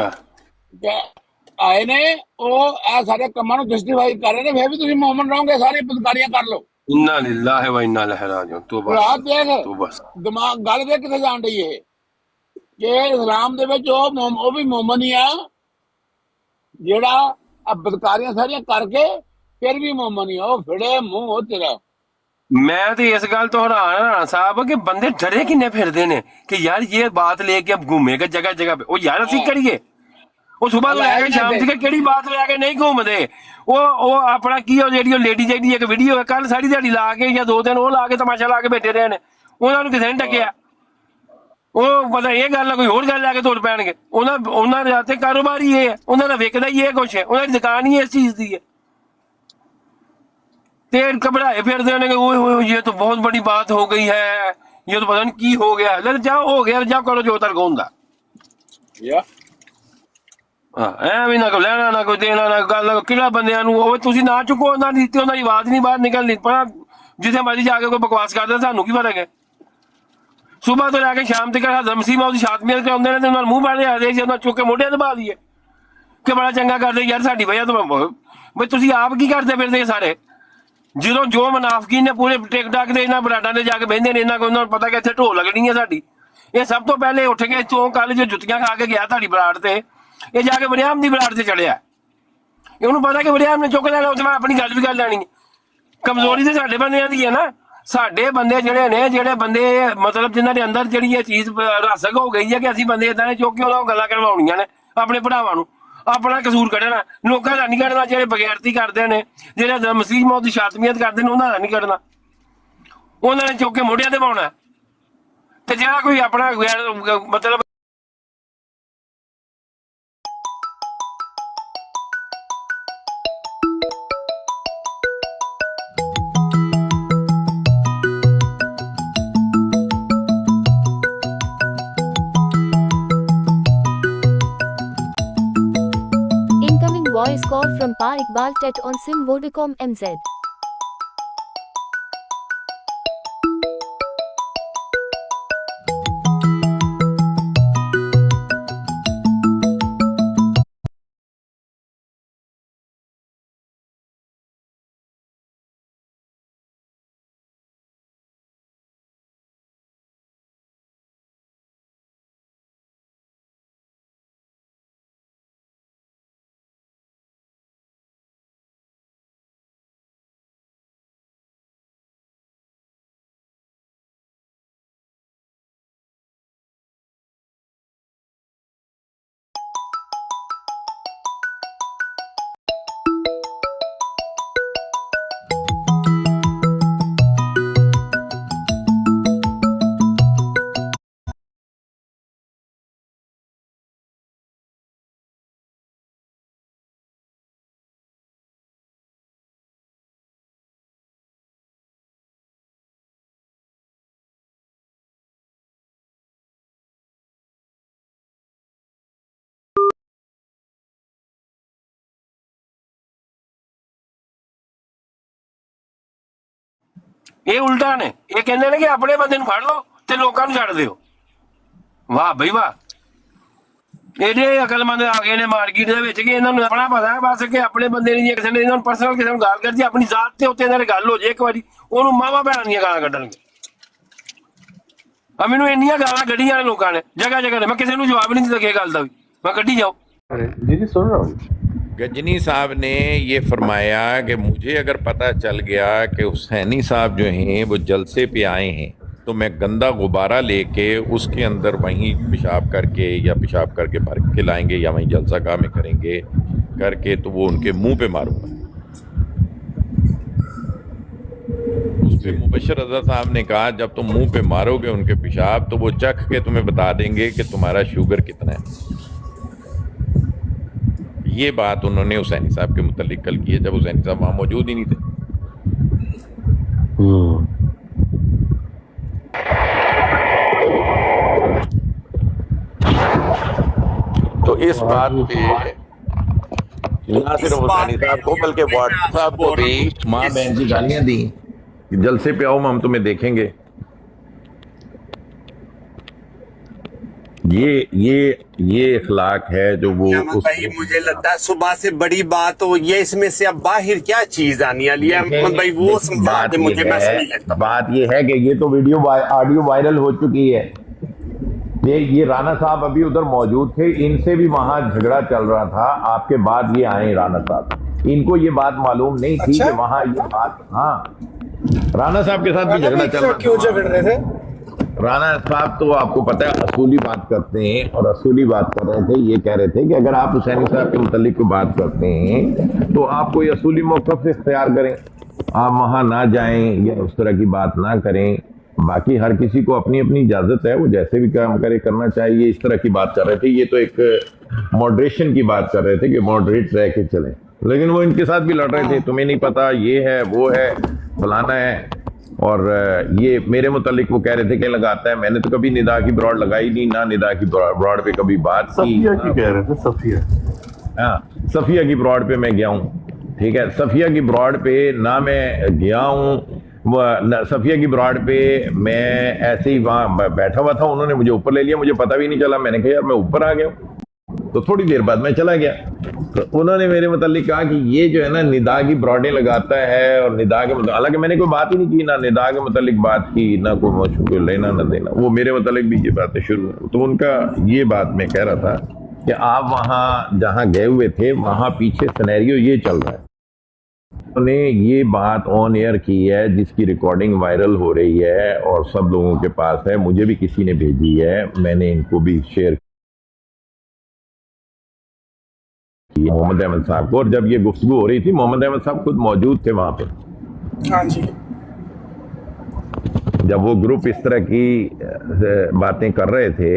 ਆਏ ਨੇ ਉਹ ਇਹ ਸਾਰੇ ਕੰਮਾਂ ਨੂੰ ਜਸਟੀਫਾਈ ਕਰ ਰਹੇ ਨੇ ਫਿਰ ਵੀ ਤੁਸੀਂ ਮੂਮਨ ਰਹੋਗੇ ਸਾਰੇ ਬਦਕਾਰੀਆਂ ਕਰ ਲਓ ਇੰਨਾ ਲਿਲਾਹ व इन्ना इलैहि राजिऊन ਤੂੰ ਬਸ ਦਿਮਾਗ ਗੱਲ ਦੇ ਕਿੱਥੇ ਜਾਣ ਡਈ ਇਹ ਕਿ ਇਸਲਾਮ ਦੇ ਵਿੱਚ ਉਹ ਵੀ ਮੂਮਨ ਹੀ ਆ ਜਿਹੜਾ ਬਦਕਾਰੀਆਂ ਸਾਰੀਆਂ ਕਰਕੇ ਫਿਰ ਵੀ ਮੋਮਨ ਨਹੀਂ ਉਹ ਫਿੜੇ ਮੂੰਹ ਤੇਰਾ। मैं तो इस गल तो हैरान राणा साहब कि बंदे डरे किन्ने फिरदे ने कि यार ये बात लेके अब घूमेगा जगह जगह पे। ओ यार ਅਸੀਂ ਕਰੀਏ ਉਹ ਸਵੇਰ ਤੋਂ ਲੈ ਕੇ ਸ਼ਾਮ ਤੱਕ ਕਿਹੜੀ ਬਾਤ ਲੈ ਕੇ ਨਹੀਂ ਘੁੰਮਦੇ। ਉਹ ਆਪਣਾ ਕੀ ਉਹ ਜਿਹੜੀ ਲੇਡੀ ਜਿਹੜੀ ਇੱਕ ਵੀਡੀਓ ਹੈ ਕੱਲ ਸਾਰੀ ਦਿਹਾੜੀ ਲਾ ਕੇ ਜਾਂ 2 ਦਿਨ ਉਹ ਲਾ ਕੇ ਤਮਾਸ਼ਾ ਲਾ ਕੇ ਬੈਠੇ ਰਹੇ ਨੇ, ਉਹਨਾਂ ਨੂੰ ਕਿਸੇ ਨੇ ਟੱਕਿਆ। ਉਹ ਪਤਾ ਇਹ ਗੱਲ ਕੋਈ ਹੋਰ ਗੱਲ ਲੈ ਕੇ ਤੁਰ ਪੈਣਗੇ। ਉਹਨਾਂ ਦੇ ਹੱਥੇ ਕਾਰੋਬਾਰ ਹੀ ਇਹ ਹੈ, ਉਹਨਾਂ ਦਾ ਵਿਕਦਾ ਹੀ ਇਹ ਕੁਛ ਹੈ, ਉਹਨਾਂ ਦੀ ਦੁਕਾਨ ਹੀ ਇਸ ਚੀਜ਼ ਦੀ ਹੈ। ਤੇ ਘਬਰਾਏ ਫਿਰਦੇ ਨੇ कि ओए ये तो बहुत बड़ी बात हो गई है, ये तो पता नहीं की हो गया। जाओ हो गया जाओ करो जो तक होंदा ਐਵੇਂ ਨਾ ਕੋਈ ਲੈਣਾ ਨਾ ਕੋਈ ਦੇਣਾ ਨਾ ਗੱਲ ਕਿਹੜਾ ਬੰਦਿਆਂ ਨੂੰ ਉਹ ਤੁਸੀਂ ਨਾ ਚੁੱਕੋ ਉਹਨਾਂ ਦੀ ਤੇ ਉਹਨਾਂ ਦੀ ਆਵਾਜ਼ ਨਹੀਂ ਬਾਹਰ ਨਿਕਲਣੀ। ਪਰ ਜਿੱਥੇ ਮਰਜ਼ੀ ਜਾ ਕੇ ਕੋਈ ਬਕਵਾਸ ਕਰਦਾ ਸਾਨੂੰ ਕੀ ਫਰਕ ਹੈ। ਸਵੇਰ ਤੋਂ ਲੈ ਕੇ ਸ਼ਾਮ ਤੱਕ ਹਜ਼ਰ ਮਸੀਹ ਉਹਦੀ ਛਾਤਮੀਆਂ ਤੇ ਆਉਂਦੇ ਨੇ ਤੇ ਉਹਨਾਂ ਨੂੰ ਮੂੰਹ ਪਾੜੇ ਆ ਜੇ ਉਹਨਾਂ ਚੁੱਕ ਕੇ ਮੋਢਿਆਂ ਤੇ ਪਾ ਦਈਏ ਕਿ ਬੜਾ ਚੰਗਾ ਕਰਦੇ ਯਾਰ ਸਾਡੀ ਵਜ੍ਹਾ ਤੋਂ। ਬਈ ਤੁਸੀਂ ਆਪ ਕੀ ਕਰਦੇ ਫਿਰਦੇ ਸਾਰੇ ਜਦੋਂ ਜੋ ਮੁਨਾਫਕੀ ਨੇ ਪੂਰੇ ਟਿਕਟਾਕ ਦੇ ਇਹਨਾਂ ਬਰਾਡਾਂ ਦੇ ਜਾ ਕੇ ਬਹਿੰਦੇ ਨੇ। ਇਹਨਾਂ ਕੋਲ ਉਹਨਾਂ ਨੂੰ ਪਤਾ ਕਿ ਇੱਥੇ ਢੋਲ ਲੱਗਣੀ ਹੈ ਸਾਡੀ। ਇਹ ਸਭ ਤੋਂ ਪਹਿਲੇ ਉੱਠ ਕੇ ਇੱਥੋਂ ਕੱਲ ਜੋ ਜੁੱਤੀਆਂ ਖਾ ਕੇ ਗਿਆ ਤੁਹਾਡੀ ਬਰਾੜ ਤੇ, ਇਹ ਜਾ ਕੇ ਵਰਿਆਮ ਦੀ ਬਰਾੜ ਤੇ ਚੜਿਆ। ਉਹਨੂੰ ਪਤਾ ਕਿ ਵਰਿਆਮ ਨੇ ਚੁੱਕ ਲੈਣਾ ਉੱਥੇ ਮੈਂ ਆਪਣੀ ਗੱਲ ਵੀ ਕਰ ਲੈਣੀ ਹੈ। ਕਮਜ਼ੋਰੀ ਤੇ ਸਾਡੇ ਬੰਦਿਆਂ ਦੀ ਹੈ ਨਾ। ਸਾਡੇ ਬੰਦੇ ਜਿਹੜੇ ਨੇ ਜਿਹੜੇ ਬੰਦੇ ਮਤਲਬ ਜਿਨ੍ਹਾਂ ਦੇ ਅੰਦਰ ਜਿਹੜੀ ਇਹ ਚੀਜ਼ ਰਸਕ ਹੋ ਗਈ ਹੈ ਕਿ ਅਸੀਂ ਬੰਦੇ ਏਦਾਂ ਨੇ ਚੁੱਕ ਕੇ ਉਹਨਾਂ ਗੱਲਾਂ ਕਰਵਾਉਣੀਆਂ ਨੇ ਆਪਣੇ ਭਰਾਵਾਂ ਨੂੰ, ਆਪਣਾ ਕਸੂਰ ਕੱਢਣਾ। ਲੋਕਾਂ ਦਾ ਨਹੀਂ ਕੱਢਣਾ। ਜਿਹੜੇ ਬਗੈਰਤੀ ਕਰਦੇ ਨੇ, ਜਿਹੜੇ ਮਸੀਹ ਮੌਤ ਦੀ ਸ਼ਾਤਮੀਅਤ ਕਰਦੇ ਨੇ, ਉਹਨਾਂ ਦਾ ਨਹੀਂ ਕੱਢਣਾ। ਉਹਨਾਂ ਨੇ ਚੁੱਕ ਕੇ ਮੋਢਿਆਂ ਤੇ ਪਾਉਣਾ। ਤੇ ਜਿਹੜਾ ਕੋਈ ਆਪਣਾ ਮਤਲਬ Voice call from Pa Iqbal Tet on SIM Vodacom MZ. ਇਹ ਉਲਟਾ ਨੇ। ਇਹ ਕਹਿੰਦੇ ਨੇ ਕਿ ਆਪਣੇ ਬੰਦੇ ਨੂੰ ਫੜ ਲਓ ਤੇ ਲੋਕਾਂ ਨੂੰ ਛੱਡ ਦਿਓ। ਵਾਹ ਬਈ ਵਾਹ, ਇਹਦੇ ਅਕਲਮੰਦ ਆ ਗਏ ਨੇ ਮਾਰਕੀਟ ਦੇ ਵਿੱਚ ਕਿ ਇਹਨਾਂ ਨੂੰ ਆਪਣਾ ਪਤਾ ਹੈ ਬਸ ਕਿ ਆਪਣੇ ਬੰਦੇ ਨਹੀਂ ਕਿਸੇ ਨੇ ਇਹਨਾਂ ਨੂੰ ਪਰਸਨਲ ਕਿਸੇ ਨੂੰ ਗਾਲ ਕਰਦੀ ਆਪਣੀ ਜ਼ਾਤ ਤੇ ਉੱਤੇ ਇਹਨਾਂ ਦੀ ਗੱਲ ਹੋ ਜੇ ਇੱਕ ਵਾਰੀ ਉਹਨੂੰ ਮਾਵਾਂ ਭੈਣਾਂ ਦੀਆਂ ਗਾਲਾਂ ਕੱਢਣਗੇ। ਆ ਮੈਨੂੰ ਇੰਨੀਆਂ ਗਾਲਾਂ ਕੱਢੀਆਂ ਨੇ ਲੋਕਾਂ ਨੇ ਜਗ੍ਹਾ ਜਗ੍ਹਾ ਨੇ, ਮੈਂ ਕਿਸੇ ਨੂੰ ਜਵਾਬ ਨਹੀਂ ਦਿੱਤਾ ਕਿਸੇ ਗੱਲ ਦਾ ਵੀ, ਮੈਂ ਕੱਢੀ ਜਾਓ। जी सुन रहा हूँ। गजनी साहब ने ये फरमाया कि मुझे अगर पता चल गया कि हुसैनी साहब जो हैं वो जलसे पे आए हैं तो मैं गंदा गुब्बारा लेके उसके अंदर वहीं पेशाब करके या पेशाब करके भर के लाएंगे या वहीं जलसा गाह में करेंगे करके तो वो उनके मुंह पे मारूंगा। उस पर मुबशर रज़ा साहब ने कहा जब तुम मुंह पे मारोगे उनके पेशाब तो वो चख के तुम्हें बता देंगे कि तुम्हारा शुगर कितना है। ये बात उन्होंने हुसैनी साहब के मुतालिक कल की है जब हुसैनी साहब वहाँ मौजूद ही नहीं थे। तो इस बात पे ना सिर्फ हुसैनी साहब को बल्कि वाट साहब को भी माँ बहन की गालियां दी कि जलसे पे आओ हम तुम्हें देखेंगे। ये इखलाक है जो वो भाई मुझे लगता है सुबह से बड़ी बात हो ये इसमें से अब बाहर क्या चीज आनी वाली है भाई वो बात मुझे नहीं लगता। बात ये है कि ये तो वीडियो ऑडियो वायरल हो चुकी है। ये राणा साहब अभी उधर मौजूद थे, इनसे भी वहां झगड़ा चल रहा था, आपके बाद ये आए राणा साहब, इनको ये बात मालूम नहीं थी अच्छा? कि वहां ये बात, हाँ राणा साहब के साथ भी झगड़ा चल रहा क्यों था। झगड़ रहे थे? राणा साहब तो आपको पता है असूली बात करते हैं, और असूली बात कर रहे थे, ये कह रहे थे कि अगर आप हुसैनी साहब के मुतालिक कोई बात करते हैं तो आप कोई असूली मौक़िफ़ इख्तियार करें, आप वहां ना जाएं या उस तरह की बात ना करें। बाकी हर किसी को अपनी अपनी इजाजत है, वो जैसे भी काम करे करना चाहिए, इस तरह की बात कर रहे थे। ये तो एक मॉडरेशन की बात कर रहे थे कि मॉडरेट रह के चलें, लेकिन वो इनके साथ भी लड़ रहे थे, तुम्हें नहीं पता, ये है वो है फलाना है, और ये मेरे मुतालिक वो कह रहे थे कि लगाता है। मैंने तो कभी निदा की ब्रॉड लगाई नहीं, ना निदा की ब्रॉड पे कभी बात की। सफिया की कह रहे थे, सफिया, हाँ सफिया की ब्रॉड पे मैं गया हूँ, ठीक है, सफिया की ब्रॉड पे ना मैं गया हूँ, सफिया की ब्रॉड पे मैं ऐसे ही वहाँ बैठा हुआ था, उन्होंने मुझे ऊपर ले लिया, मुझे पता भी नहीं चला, मैंने कहा यार मैं ऊपर आ गया हूँ, तो थोड़ी देर बाद मैं चला गया। तो उन्होंने मेरे मुतालिक कहा कि ये जो है ना निदा की ब्रॉडें लगाता है, और निदा के मतलब, हालांकि मैंने कोई बात ही नहीं की, ना निदा के मुतालिक बात की, ना कोई मुझको लेना ना देना, वो मेरे मुतालिक भी ये बातें शुरू हुई। तो उनका ये बात मैं कह रहा था कि आप वहाँ जहाँ गए हुए थे वहाँ पीछे सिनेरियो ये चल रहा है, उन्होंने ये बात ऑन एयर की है जिसकी रिकॉर्डिंग वायरल हो रही है और सब लोगों के पास है, मुझे भी किसी ने भेजी है, मैंने इनको भी शेयर की मोहम्मद अहमद साहब को, और जब ये गुफ्तगू हो रही थी मोहम्मद अहमद साहब खुद मौजूद थे वहां पे। हाँ जी। जब वो ग्रुप इस तरह की बातें कर रहे थे,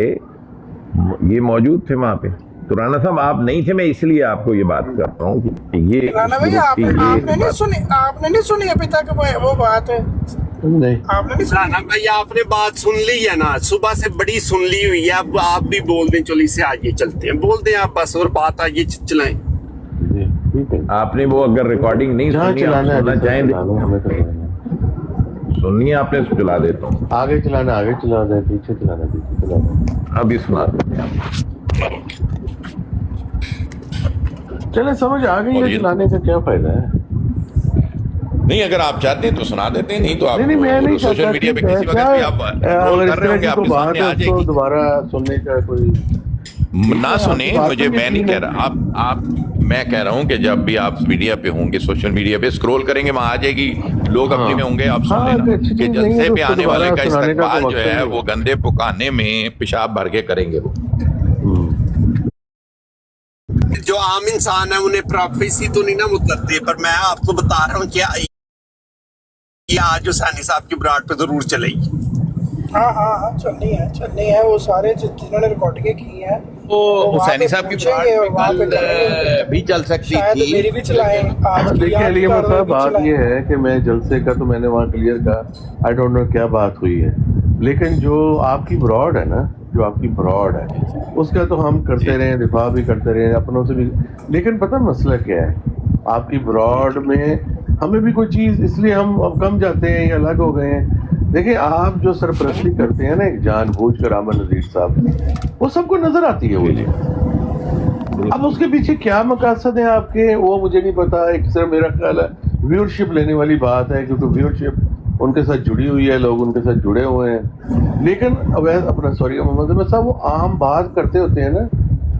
ये मौजूद थे वहां पे। तो राणा साहब आप नहीं थे, मैं इसलिए आपको ये बात करता हूँ कि ये राणा भाई आपने नहीं सुनी अभी तक वो बात है? नहीं आपने नहीं सुनी? राणा भाई आपने बात सुन ली है ना, सुबह से बड़ी सुन ली हुई है, अब आप भी बोल दें, चलो इससे आगे चलते हैं, बोल दें आप बस, और बात आगे चलाएं। जी, ठीक है, आपने वो अगर रिकॉर्डिंग नहीं जहाँ सुनी, आप चलाना है सुनना चाहें चलाना है, हमें तो चलाना सुनिए, आपने चला देता हूँ, है। आगे चलाना आगे चला दे, पीछे चलाना पीछे चलाना। अभी सुना देते हैं आप। चले समझ आ गई है, चलाने का क्या फायदा है? नहीं अगर आप चाहते हैं तो सुना देते हैं, नहीं तो आप नहीं मैं नहीं सोशल चाहता मीडिया पे कि किसी वक्त क्या, भी आप अगर इस कर रहे होंगे, तरह की आपके बात सामने है आ उसको जाएगी। दोबारा सुनने का कोई ना सुने, बात मुझे तो मैं नहीं यकीन कह रहा, आप मैं कह रहा हूँ कि जब भी आप मीडिया पे होंगे, सोशल मीडिया पे स्क्रॉल करेंगे, वहां आ जाएगी, लोग अपने में होंगे, आप सुन हाँ, लेना अच्छी कि चीज़ नहीं है जलसे तो पे उसको आने वाले दोबारा का सुनाने का इस्तकबाल तो जो मकसद है नहीं वो गंदे पुकाने में पेशाब भर के करेंगे वो। जो आम इंसान है उन्हें प्राइवेसी तो नहीं ना वो करते, पर मैं आपको बता रहा हूँ कि ये आज हुसैनी साहब की ब्राड पे जरूर चलेगी। हाँ चलनी है वो सारे जिन्होंने रिकॉर्डिंगें की हैं वो हुसैनी साहब की भी चल सकती थी। मेरी भी चलाएं आज की। देखिए अली अहमद साहब, बात ये है कि मैं जलसे का तो मैंने वहाँ क्लियर कहा, आई डोंट नो क्या बात हुई है, लेकिन जो आपकी ब्रॉड है ना, जो आपकी ब्रॉड है उसका तो हम करते रहे, दिफा भी करते रहे अपनों से भी, लेकिन पता मसला क्या है, आपकी ब्रॉड में हमें भी कोई चीज़, इसलिए हम अब कम जाते हैं या अलग हो गए हैं। देखिए आप जो सरपरस्ती करते हैं ना एक जानबूझ कर अमन नज़ीर साहब, वो सबको नजर आती है वो चीज़। अब उसके पीछे क्या मकसद है आपके, वो मुझे नहीं पता। एक सिर्फ मेरा ख्याल है व्यूअरशिप लेने वाली बात है, क्योंकि व्यूअरशिप उनके साथ जुड़ी हुई है, लोग उनके साथ जुड़े हुए हैं। लेकिन अब अपना सॉरी मोहम्मद अहमद साहब, वो आम बात करते होते हैं ना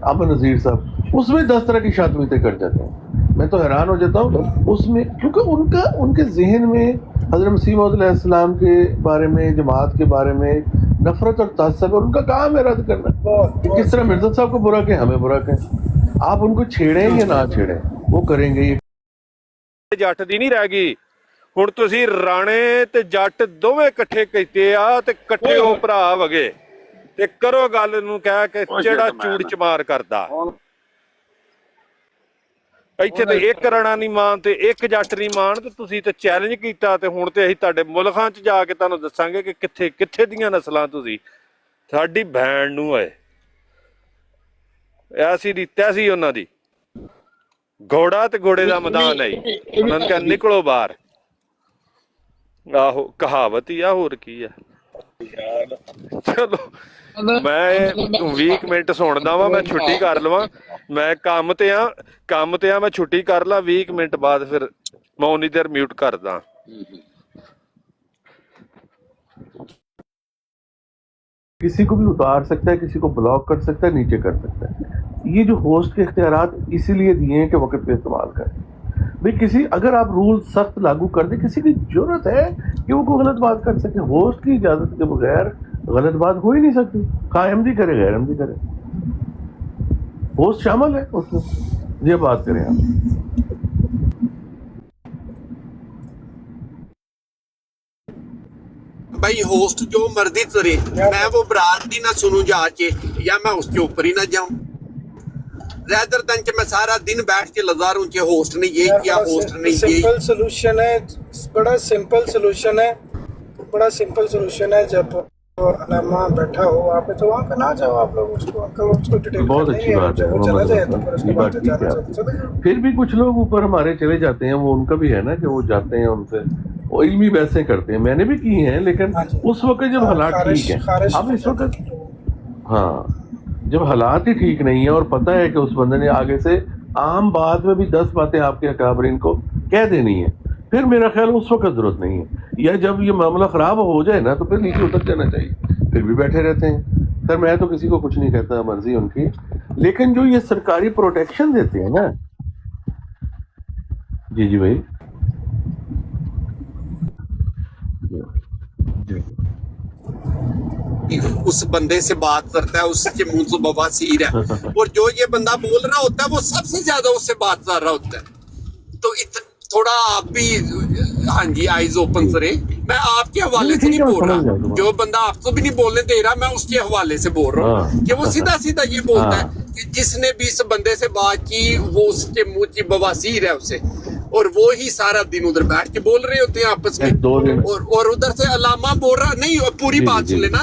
अमन नज़ीर साहब, उसमें 10 तरह की शातमीतें कर जाते हैं। मैं तो हैरान हो जाता हूँ उसमें, क्योंकि उनके जहन में हज़रत मसीह मौऊद अलैहिस्सलाम के बारे में, जमात के बारे में नफरत और तअस्सुब, और उनका काम है रद्द करना। किस तरह मिर्ज़ा साहब को बुरा कहें, हमें बुरा कहें, आप उनको छेड़ें या ना छेड़ें, वो करेंगे। ये ਜੱਟ ਦੀ ਨਹੀਂ ਰਹਿ ਗਈ ਹੁਣ, ਤੁਸੀਂ ਰਾਣੇ ਤੇ ਜੱਟ ਦੋਵੇਂ ਇਕੱਠੇ ਕੀਤੇ ਆ ਤੇ ਇਕੱਠੇ ਹੋ ਭਰਾ ਵਗੇ ਤੇ ਕਰੋ ਗੱਲ ਨੂੰ ਕਹਿ ਕੇ ਜਿਹੜਾ ਚੂੜ ਚਮਾਰ ਕਰਦਾ। ਇੱਥੇ ਤੇ ਇੱਕ ਰਾਣਾ ਨਹੀਂ ਮਾਨ ਤੇ ਇੱਕ ਜੱਟ ਨਹੀਂ ਮਾਨ, ਤੇ ਤੁਸੀਂ ਤੇ ਚੈਲੰਜ ਕੀਤਾ, ਤੇ ਹੁਣ ਤੇ ਅਸੀਂ ਤੁਹਾਡੇ ਮੁਲਕਾਂ 'ਚ ਜਾ ਕੇ ਤੁਹਾਨੂੰ ਦੱਸਾਂਗੇ ਕਿ ਕਿੱਥੇ ਕਿੱਥੇ ਦੀਆਂ ਨਸਲਾਂ ਤੁਸੀਂ। ਸਾਡੀ ਭੈਣ ਨੂੰ ਓਏ ਐਸੀ ਦੀ ਤੈਸੀ ਉਹਨਾਂ ਦੀ, ਘੋੜਾ ਤੇ ਘੋੜੇ ਦਾ ਮੈਦਾਨ ਹੈ, ਉਹਨਾਂ ਨੇ ਕਿਹਾ ਨਿਕਲੋ ਬਾਹਰ। ਆਹੋ ਕਹਾਵਤ ਹੀ ਆ, ਹੋਰ ਕੀ ਆ। ਚਲੋ ਮੈਂ 20 ਮਿੰਟ ਸੁਣਦਾ ਵਾ, ਮੈਂ ਛੁੱਟੀ ਕਰ ਲਵਾਂ, ਮੈਂ ਕੰਮ ਤੇ ਆ ਮੈਂ ਛੁੱਟੀ ਕਰ ਲਾ 20 ਮਿੰਟ ਬਾਅਦ, ਫਿਰ ਮੈਂ ਉਨੀ ਦੇਰ ਮਿਊਟ ਕਰਦਾ। किसी को भी उतार सकता है, किसी को ब्लॉक कर सकता है, नीचे कर सकता है। ये जो होस्ट के इख्तियारात इसीलिए दिए हैं कि वक्त पे इस्तेमाल करें। भाई किसी अगर आप रूल सख्त लागू कर दे, किसी की जरूरत है कि वो कोई गलत बात कर सके। होस्ट की इजाजत के बगैर गलत बात हो ही नहीं सकती। कायम करे गैर हम करे, होस्ट शामिल है उसमें। ये बात करें आप। भाई होस्ट जो मर्जी करे, मैं वो बरात ही ना सुनूं जाके, या मैं उसके ऊपर ही ना जाऊं, रेदर देन कि मैं सारा दिन बैठ के लजारूं कि होस्ट ने ये किया, होस्ट ने ये। सिंपल सोल्यूशन है, बड़ा सिंपल सोल्यूशन है, बड़ा सिंपल सोल्यूशन है। जब अलामा बैठा हो वहाँ पे तो वहाँ पे ना जाओ आप लोग, उसको अंकल उसको डिटेल बहुत अच्छी बात है, वो चला जाए तो फिर उसके ये बाद बात ठीक है आपकी। फिर भी कुछ लोग ऊपर हमारे चले जाते हैं, वो उनका भी है ना कि वो जाते हैं उनसे, वो इल्मी बहसें करते हैं, मैंने भी की हैं, लेकिन हाँ जी। उस वक्त जब हालात ठीक है। अब इस वक्त हाँ, जब हालात ही ठीक नहीं है और पता है कि उस बंदे ने आगे से आम बात में भी 10 बातें आपके अकाबरीन को कह देनी है, फिर मेरा ख्याल उस वक्त जरूरत नहीं है। या जब ये मामला खराब हो जाए ना तो फिर नीचे उतर जाना चाहिए, फिर भी बैठे रहते हैं। सर मैं तो किसी को कुछ नहीं कहता, मर्जी उनकी, लेकिन जो ये सरकारी प्रोटेक्शन देते हैं ना। जी जी भाई उस बंदे से बात करता है, उसके मुंह से बवासीर है, और जो ये बंदा बोल रहा होता है वो सबसे ज्यादा उससे बात कर रहा होता है। तो थोड़ा आप भी हाँ जी आईज ओपन करें। मैं आपके हवाले से नहीं बोल रहा, जो बंदा आपको भी नहीं बोलने दे रहा, मैं उसके हवाले से बोल रहा हूँ कि वो सीधा सीधा ये बोलता है कि जिसने भी इस बंदे से बात की वो उसके मुंह की बवासीर है उसे, और वो ही सारा दिन उधर बैठ के बोल रहे होते हैं आपस में। और उधर से अलामा बोल रहा नहीं, पूरी बात सुन लेना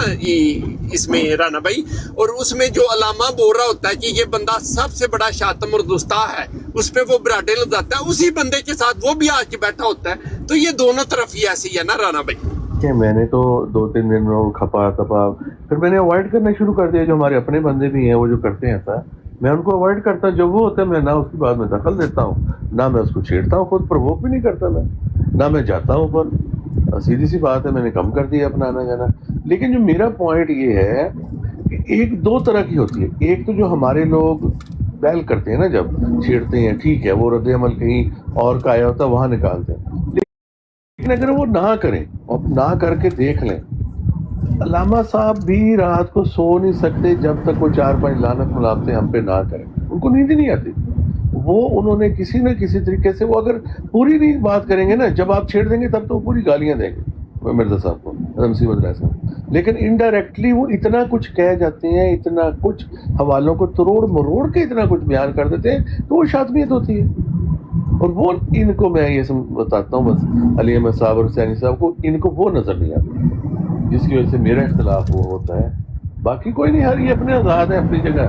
इसमें राना भाई। और उसमें जो अलामा बोल रहा होता है कि ये बंदा सबसे बड़ा शातम और दुस्ता है, उस पे वो बराडे लगाता है, उसी बंदे के साथ वो भी आके बैठा होता है। तो ये दोनों तरफ ही ऐसी है ना राना भाई। कि मैंने तो 2-3 दिन वो खपा तपा, फिर मैंने अवॉइड करना शुरू कर दिया। जो हमारे अपने बंदे भी हैं वो जो करते हैं ऐसा, मैं उनको अवॉइड करता हूँ। जब वो होता है मैं ना उसकी बात में दखल देता हूँ, ना मैं उसको छेड़ता हूँ, खुद प्रोवोक भी नहीं करता मैं, ना मैं जाता हूँ ऊपर। सीधी सी बात है, मैंने कम कर दिया अपना आना जाना। लेकिन जो मेरा पॉइंट ये है कि एक दो तरह की होती है। एक तो जो हमारे लोग बैल करते हैं ना, जब छेड़ते हैं, ठीक है, वो रद्द अमल कहीं और का आया होता है वहाँ निकालते हैं। लेकिन अगर वो ना करें और ना करके देख लें, अल्लामा साहब भी रात को सो नहीं सकते जब तक वो 4-5 लानत मुलामतें हम पे ना करें। उनको नींद नहीं आती। वो उन्होंने किसी न किसी तरीके से, वो अगर पूरी नहीं बात करेंगे ना, जब आप छेड़ देंगे तब तो वो पूरी गालियां देंगे मिर्जा साहब को, रमसी मदरसा। लेकिन इनडायरेक्टली वो इतना कुछ कह जाते हैं, इतना कुछ हवालों को तरोड़ मरोड़ के इतना कुछ बयान कर देते हैं, तो वो शातमियत होती है। और वो इनको मैं ये बताता हूँ बस, अली अहमद साहब और सैनी साहब को, इनको वो नजर नहीं आता जिसकी वजह से मेरा इख्तिलाफ वो होता है। बाकी कोई नहीं, हर ये अपने आज़ाद है अपनी जगह,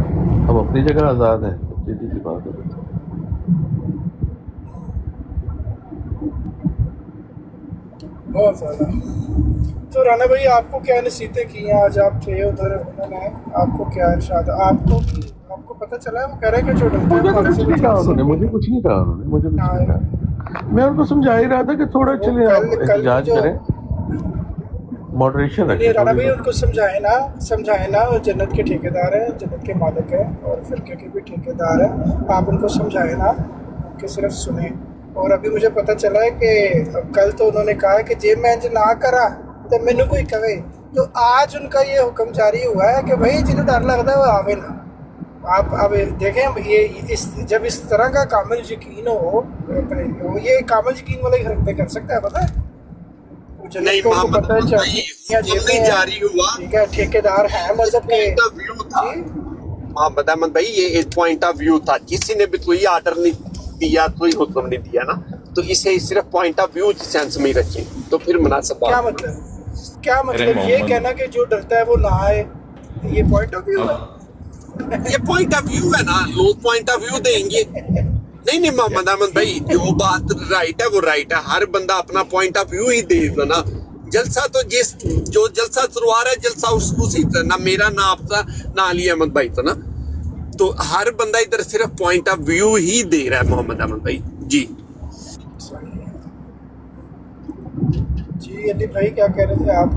हम अपनी जगह आज़ाद हैं। सीधी सी बात है। बहुत ज़्यादा। तो राना भाई आपको क्या नसीहतें की हैं? आज आप थे उधर, उन्होंने आपको क्या इरशाद, आपको पता चला है? वो कह रहे हैं कि जो मुझे कुछ नहीं कहा उन्होंने, मुझे कुछ नहीं कहा। मैं उनको समझा ही रहा था कि थोड़ा चले एहतजाज करें, मॉडरेशन रखें। राना भाई उनको समझाए ना, वो जन्नत के ठेकेदार हैं, जन्नत के मालिक हैं और फिरके के भी ठेकेदार हैं। आप उनको समझाए ना कि सिर्फ सुने। और अभी मुझे पता चला है कि कल तो उन्होंने कहा है कि जे मैं ना करा तो मैनू कोई कहे। तो आज उनका ये हुक्म जारी हुआ है कि भाई जिन्हें डर लगता है वो आवे ना। आप अब देखें, ये जब इस तरह का कामिल यकीन हो अपने, ये कामिल यकीन वाला ही हरकतें कर सकता है, पता है? नहीं मोहम्मद भाई जारी हुआ, ठीक है, ठेकेदार है मजहब के। मोहम्मद अहमद भाई ये एक पॉइंट ऑफ व्यू था, किसी ने भी कोई आर्डर नहीं दिया, कोई हुक्म नहीं दिया ना, तो इसे सिर्फ पॉइंट ऑफ व्यू की सेंस में ही रखें तो फिर मुनासिब। क्या मतलब ये कहना कि जो डरता है वो ना आए, ये पॉइंट ऑफ व्यू है? ये पॉइंट ऑफ व्यू है ना, लोग पॉइंट ऑफ व्यू देंगे। नहीं मोहम्मद अहमद भाई जो बात राइट है वो राइट है, हर बंदा अपना पॉइंट ऑफ व्यू ही देगा ना। जलसा तो जो जलसा शुरुआत है, जलसा उसी ना मेरा ना आपका ना अली अहमद भाई था ना, तो हर बंदा इधर सिर्फ पॉइंट ऑफ व्यू ही दे रहा है। मोहम्मद अहमद भाई जी अली भाई क्या कह रहे थे आप?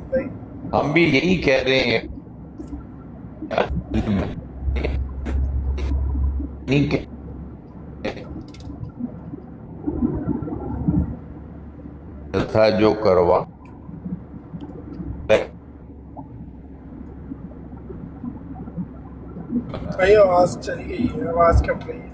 भाई हम भी यही कह रहे हैं, नहीं था जो करवा भाई आवाज चली गई है, आवाज कट रही है।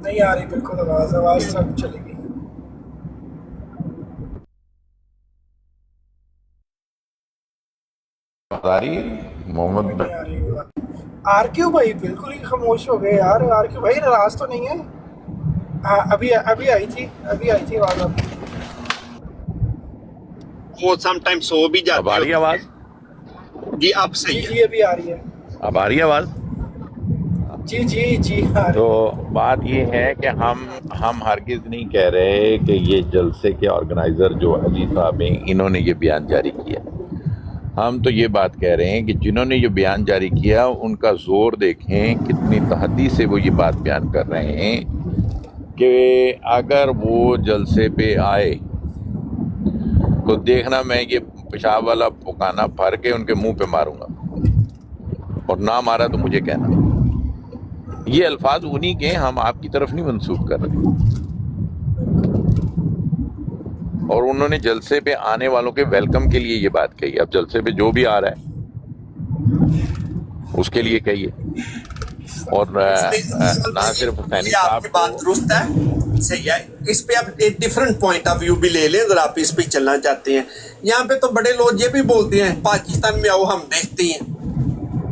नहीं आ रही बिल्कुल आवाज, आवाज सब चली गई। आ रही है मोहम्मद नहीं आ रही आरक्यू भाई, बिल्कुल ही खामोश हो गए यार। आरक्यू भाई नाराज तो नहीं है? हाँ अभी आई थी आवाज आपकी। वो समटाइम्स हो भी अब आ रही जाती है आवाज? है जी। अब सही जी है। जी अभी आ रही है। अब आ रही है आवाज? जी जी जी आ रही तो बात ये है कि हम हरगिज नहीं कह रहे कि ये जलसे के ऑर्गेनाइजर जो अली साहब हैं इन्होंने ये बयान जारी किया। हम तो ये बात कह रहे हैं कि जिन्होंने ये बयान जारी किया उनका जोर देखें, कितनी तहद्दी से वो ये बात बयान कर रहे हैं कि अगर वो जलसे पे आए तो देखना मैं ये पेशाब वाला पुकाना भर के उनके मुंह पे मारूंगा, और ना मारा तो मुझे कहना। ये अल्फाज उन्हीं के, हम आपकी तरफ नहीं मंसूब कर रहे। और उन्होंने जलसे पे आने वालों के वेलकम के लिए ये बात कही। अब जलसे पे जो भी आ रहा है उसके लिए कहिए, और ना सिर्फ हुसैनी साहब आपकी बात दुरुस्त है, सही है। इस पे आप एक डिफरेंट पॉइंट ऑफ व्यू भी ले लें अगर आप इस पे चलना चाहते हैं। यहाँ पे तो बड़े लोग ये भी बोलते हैं पाकिस्तान में आओ हम देखते हैं,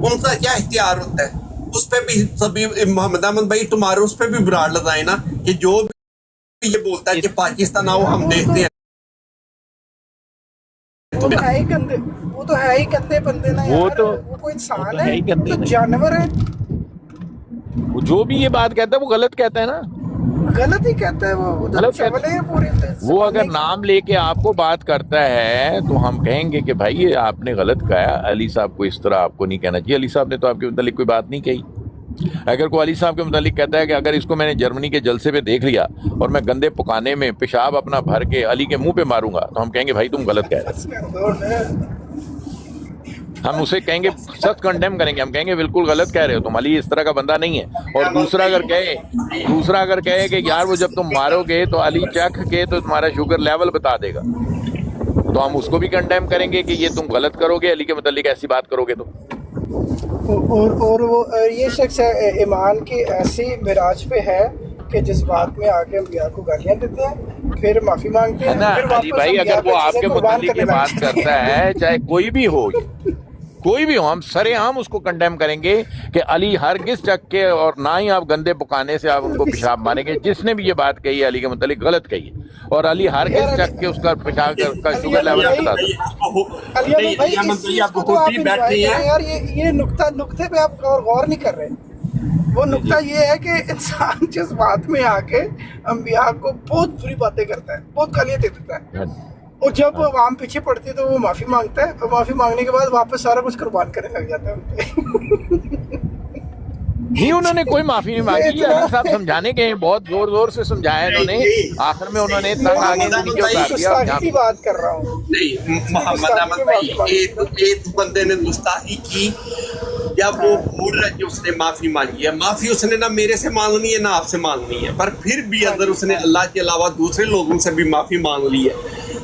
उनका क्या इख्तियार होता है। उस पे भी सभी मोहम्मद अहमद भाई तुम्हारे उस पे भी बुराड़ लगाए ना कि जो भी ये बोलता है कि पाकिस्तान आओ हम देखते हैं। वो तो है ही गंदे, वो तो है ही गंदे बंदे ना यार। वो कोई इंसान है, वो तो जानवर है। वो जो भी ये बात कहता है वो गलत कहता है ना, गलत ही कहता है वो तो चवले है पूरी। वो अगर नाम लेके आपको बात करता है तो हम कहेंगे कि भाई ये आपने गलत कहा, अली साहब को इस तरह आपको नहीं कहना चाहिए। अली साहब ने तो आपके मुतालिक कोई बात नहीं कही। अगर कोई अली साहब के मुतालिक कहता है कि अगर इसको मैंने जर्मनी के जलसे पे देख लिया और मैं गंदे पुकाने में पेशाब अपना भर के अली के मुंह पे मारूंगा, तो हम कहेंगे भाई तुम गलत कह रहे हो। हम उसे कहेंगे, सख्त कंडेम करेंगे, हम कहेंगे बिल्कुल गलत कह रहे हो तुम, अली इस तरह का बंदा नहीं है। और दूसरा अगर कहे कि यार वो जब तुम मारोगे तो अली चख के तो तुम्हारा शुगर लेवल बता देगा, तो हम उसको भी कंडेम करेंगे कि ये तुम गलत करोगे, अली के मुतालिक ऐसी बात करोगे तो। और वो ये शख्स है ईमान की ऐसी मिराज पे है कि जिस बात में आके अम्बिया को गालियां देते हैं, फिर माफी मांगते हैं, ना फिर अली भाई अगर वो आपके मुतालिक ये बात करता है, चाहे कोई भी हो, हम सरेआम उसको कंडेम करेंगे कि अली हरगिज चक के, और ना ही आप गंदे पुकाने से आप उनको पेशाब मारेंगे। जिसने भी ये बात कही अली के मुतालिक गलत कही है, और अली हरगिज चक के उसका पेशाब का शुगर लेवल बता दो। यार ये नुक्ते पे आप गौर नहीं कर रहे। वो नुक्ता ये है कि इंसान जिस बात में आके अम्बिया को बहुत बुरी बातें करता है, बहुत गालियां दे देता है, और जब आवाम पीछे पड़ती है तो वो माफी मांगता है, और माफी मांगने के बाद वापस सारा कुछ कुर्बान करने लग जाता है उनपे। नहीं, उन्होंने कोई माफी नहीं मांगी। अली साहब समझाने गए, बहुत जोर जोर से समझाया इन्होंने, आखिर में उन्होंने तंग आगे की बात कर रहा हूँ। नहीं मोहम्मद अहमद भाई, एक बंदे ने गुस्ताखी की या वो बोल रहा है कि उसने माफी मांगी है। माफी उसने ना मेरे से मांगनी है ना आपसे मांगनी है, पर फिर भी अगर उसने अल्लाह के अलावा दूसरे लोगों से भी माफी मांग ली है,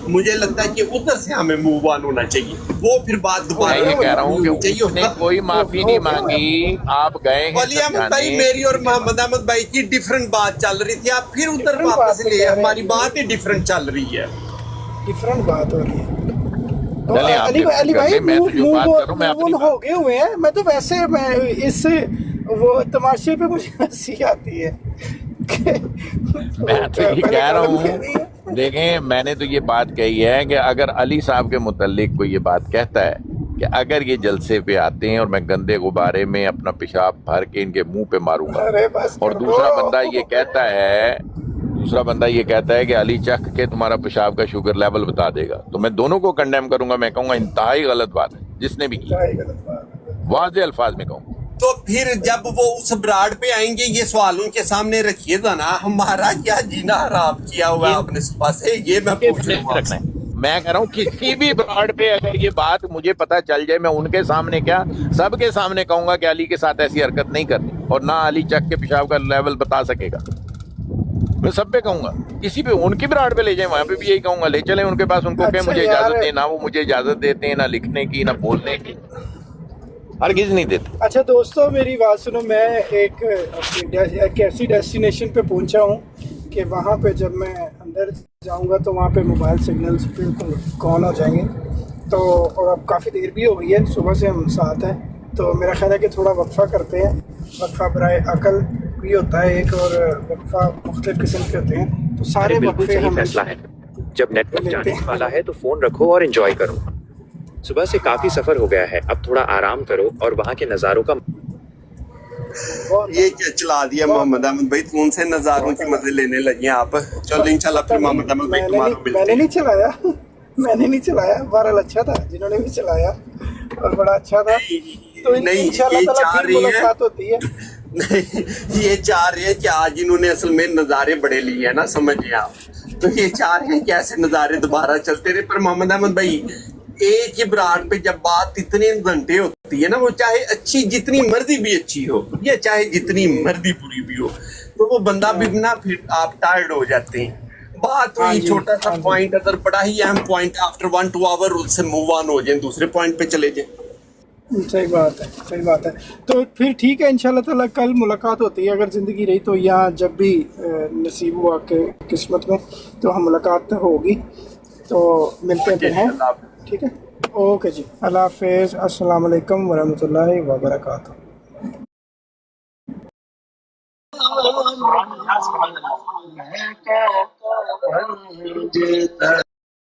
मुझे लगता है कि उधर से हमें मूव ऑन होना चाहिए। वो फिर बात दोबारा मैं ये कह रहा हूँ कि उसने कोई माफी नहीं मांगी, आप गए हैं अली अहमद भाई, मेरी और मोहम्मद अहमद भाई की डिफरेंट बात चल रही थी, आप फिर उधर वापस ले, हमारी बात ही डिफरेंट चल रही है, डिफरेंट बात हो रही है। अली भाई मूव हो गए हुए हैं। मैं तो वैसे मैं इस वो तमाशे पे मुझे हंसी आती है। मैं तो ये कह रहा हूँ, देखें मैंने तो ये बात कही है कि अगर अली साहब के मुतालिक कोई ये बात कहता है कि अगर ये जलसे पे आते हैं और मैं गंदे गुब्बारे में अपना पेशाब भर के इनके मुंह पे मारूंगा, और दूसरा बंदा ये कहता है कि अली चख के तुम्हारा पेशाब का शुगर लेवल बता देगा, तो मैं दोनों को कंडेम करूंगा। मैं कहूंगा इंतहाई गलत बात है जिसने भी की, वाज़े अल्फाज में कहूंगा। तो फिर जब वो उस ब्राड पे आएंगे ये सवाल उनके सामने रखिएगा ना, हमारा क्या जीना हराम किया हुआ है आपने सुबह से, ये मैं पूछ रहा हूँ रखना है। मैं कह रहा हूँ किसी भी ब्राड पे अगर ये बात मुझे पता चल जाए, मैं उनके सामने क्या सबके सामने कहूंगा कि अली के साथ ऐसी हरकत नहीं करनी, और ना अली चक के पेशाब का लेवल बता सकेगा। मैं सब पे कहूंगा, किसी पे उनकी ब्राड पे ले जाए वहां पे भी यही कहूंगा, ले चले उनके पास, उनको कहें मुझे इजाजत दे, ना वो मुझे इजाजत देते हैं, ना लिखने की ना बोलने की, हरगिज नहीं देते। अच्छा दोस्तों मेरी बात सुनो, मैं एक ऐसी डेस्टिनेशन पे पहुंचा हूँ कि वहाँ पे जब मैं अंदर जाऊँगा तो वहाँ पे मोबाइल सिग्नल्स बिल्कुल कॉल हो जाएंगे। तो और अब काफ़ी देर भी हो गई है, सुबह से हम साथ हैं, तो मेरा ख्याल है कि थोड़ा वक्फा करते हैं। वक्फा बराए अकल भी होता है एक, और वक्फा मुख्तलिफ किस्म के होते हैं, तो सारे वक्फे हम फैसला है। जब नेटवर्क जाने वाला है तो फोन रखो और एंजॉय करो। सुबह से काफी सफर हो गया है, अब थोड़ा आराम करो और वहाँ के नज़ारों का। ये क्या चला दिया मोहम्मद अहमद भाई, कौन से नज़ारों की मजे लेने लगे आप? चलो इंशाल्लाह फिर मोहम्मद अहमद भाई तुम्हारा मैंने नहीं चलाया मैंने नहीं चलाया, बहरहाल अच्छा था जिन्होंने भी चलाया और बड़ा अच्छा था। तो नहीं, इंशाल्लाह ये ताला चाह फिर रही है। मुलाकात होती है। नहीं, ये चाह रहे हैं कि आज इन्होंने असल में नज़ारे बड़े लिए हैं ना, समझिए आप, तो ये चाह रहे हैं कि ऐसे नज़ारे दोबारा चलते रहे। पर मोहम्मद अहमद भाई एक ही ब्रांड पे जब बात इतने घंटे होती है ना, वो चाहे अच्छी जितनी मर्जी भी अच्छी हो या चाहे जितनी मर्जी बुरी भी हो, तो वो बंदा भी ना फिर आप टायर्ड हो जाते हैं। बात हुई छोटा सा पॉइंट, अगर बड़ा ही अहम पॉइंट, आफ्टर 1-2 आवर उससे मूव ऑन हो जाए, दूसरे पॉइंट पे चले जाए। सही बात है, सही बात है। तो फिर ठीक है, इंशाल्लाह ताला कल मुलाकात होती है, अगर ज़िंदगी रही तो, या जब भी नसीब हुआ के किस्मत में, तो हम मुलाकात होगी, तो मिलते हैं फिर हैं। ठीक है, ओके जी, अल्लाह हाफिज़, अस्सलाम वालेकुम वरहमतुल्लाहि वबरकातुहू।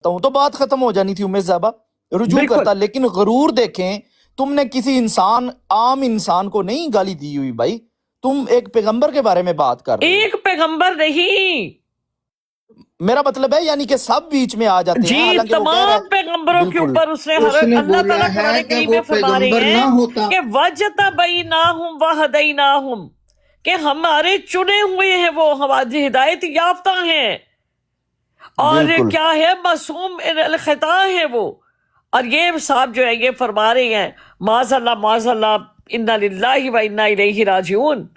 तो बात खत्म हो जानी थी, उमेश ज़ाबा रुजू करता, लेकिन गरूर देखें, तुमने किसी इंसान, आम इंसान को नहीं गाली दी हुई भाई, तुम एक पैगंबर के बारे में बात कर रहे हो। एक पैगंबर नहीं, मेरा मतलब है यानी कि सब बीच में आ जाते हैं, जी हालांकि वो कह रहा तमाम है पैगंबरों के ऊपर उसने उसने अल्लाह बोला ताला है कुरान कि करीम वो में फरमा रहे पैगंबर ना हैं होता। कि वजतबैनाहुम वहदैनाहुम, कि हमारे चुने हुए हैं वो, हमारी हिदायत याफ्ता हैं, और बिल्कुल। क्या है, मासूम अल खता है वो। और ये साहब जो है ये फरमा रहे हैं माज़अल्लाह इन्ना लिल्लाहि व इन्ना इलैहि राजिऊन।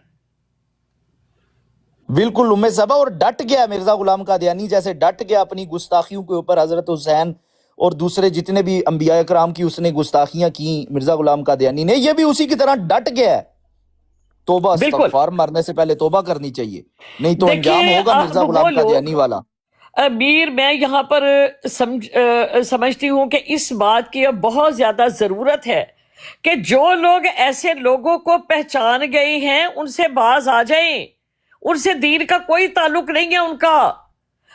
बिल्कुल उमेश ज़ाबा, और डट गया मिर्जा गुलाम कादियानी जैसे डट गया अपनी गुस्ताखियों के ऊपर, हजरत हुसैन और दूसरे जितने भी अंबिया कराम की उसने गुस्ताखियां की मिर्जा गुलाम कादियानी ने, ये भी उसी की तरह डट गया है। तोबा इस्तगफार, मरने से पहले तोबा करनी चाहिए, नहीं तो अंजाम होगा मिर्जा गुलाम कादियानी वाला। मीर, मैं यहाँ पर समझती हूँ कि इस बात की अब बहुत ज्यादा जरूरत है कि जो लोग ऐसे लोगों को पहचान गए हैं उनसे बाज आ जाएं। उनसे दीन का कोई ताल्लुक नहीं है उनका,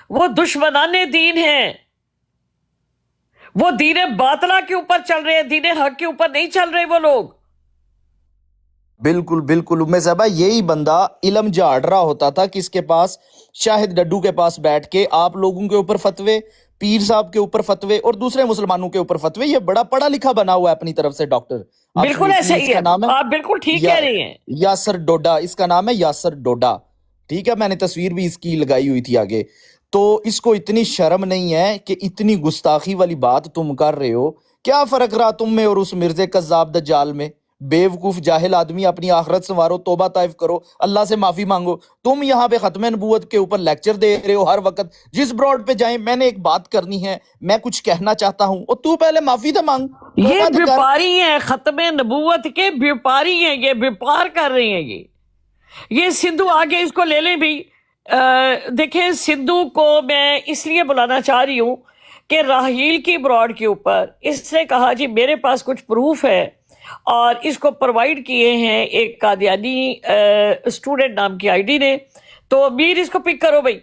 वो दुश्मनाने दीन हैं, वो दीन बातला के ऊपर चल रहे हैं, दीन हक के ऊपर नहीं चल रहे वो लोग। बिल्कुल बिल्कुल उमेश ज़ाबा, यही बंदा इल्म झाड़ रहा होता था किसके पास, शाहिद डड्डू के पास बैठ के आप लोगों के ऊपर फतवे, पीर साहब के ऊपर फतवे और दूसरे मुसलमानों के ऊपर फतवे। ये बड़ा पढ़ा लिखा बना हुआ है अपनी तरफ से डॉक्टर, बिल्कुल ऐसे ही है, आप बिल्कुल ठीक कह रही हैं। यासर डोडा इसका नाम है, यासर डोडा, ठीक है, मैंने तस्वीर भी इसकी लगाई हुई थी आगे। तो इसको इतनी शर्म नहीं है कि इतनी गुस्ताखी वाली बात तुम कर रहे हो। क्या फर्क रहा तुम में और उस मिर्जे कज़्ज़ाब दज्जाल में? बेवकूफ जाहिल आदमी, अपनी आखिरत संवारो, तौबा ताइफ करो, अल्लाह से माफी मांगो। तुम यहाँ पे खत्म नबूवत के ऊपर लेक्चर दे रहे हो हर वक्त, जिस ब्रॉड पे जाए मैंने एक बात करनी है, मैं कुछ कहना चाहता हूँ, और तू पहले माफी तो मांग। ये व्यापारी हैं, खत्म नबूवत के व्यापारी हैं, ये व्यापार कर रहे हैं। ये सिद्धू आगे इसको ले लें भी। देखें, सिद्धू को मैं इसलिए बुलाना चाह रही हूँ कि राहील की ब्रॉड के ऊपर इसने कहा जी मेरे पास कुछ प्रूफ है, और इसको प्रोवाइड किए हैं एक कादियानी स्टूडेंट नाम की आईडी ने। तो मीर इसको पिक करो भाई।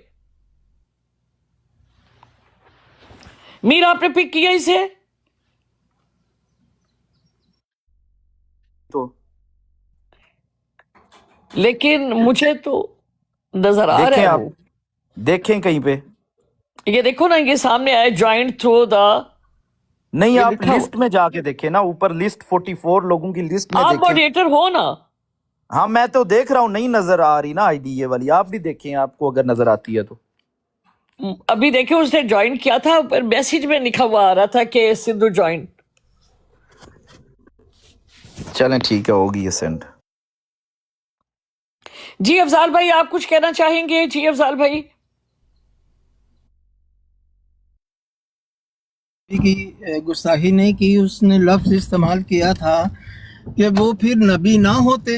मीर आपने पिक किया इसे? तो लेकिन मुझे तो नजर आ रहा है आप देखें कहीं पे, ये देखो ना, ये सामने आया ज्वाइंट थ्रू द, नहीं आप लिस्ट में जाके देखें ना, ऊपर लिस्ट 44 लोगों की लिस्ट में आप देखें। मॉडरेटर हो ना, हाँ मैं तो देख रहा हूँ, नहीं नजर आ रही ना आईडी ये वाली, आप भी देखें आपको अगर नजर आती है तो। अभी देखिए उसने ज्वाइन किया था, पर मैसेज में लिखा हुआ आ रहा था कि सिद्धू ज्वाइन। चलें ठीक है, होगी ये सेंड। जी अफजाल भाई आप कुछ कहना चाहेंगे? जी अफजाल भाई। की गुस्ताखी नहीं की, उसने लफ्ज इस्तेमाल किया था कि वो फिर नबी ना होते।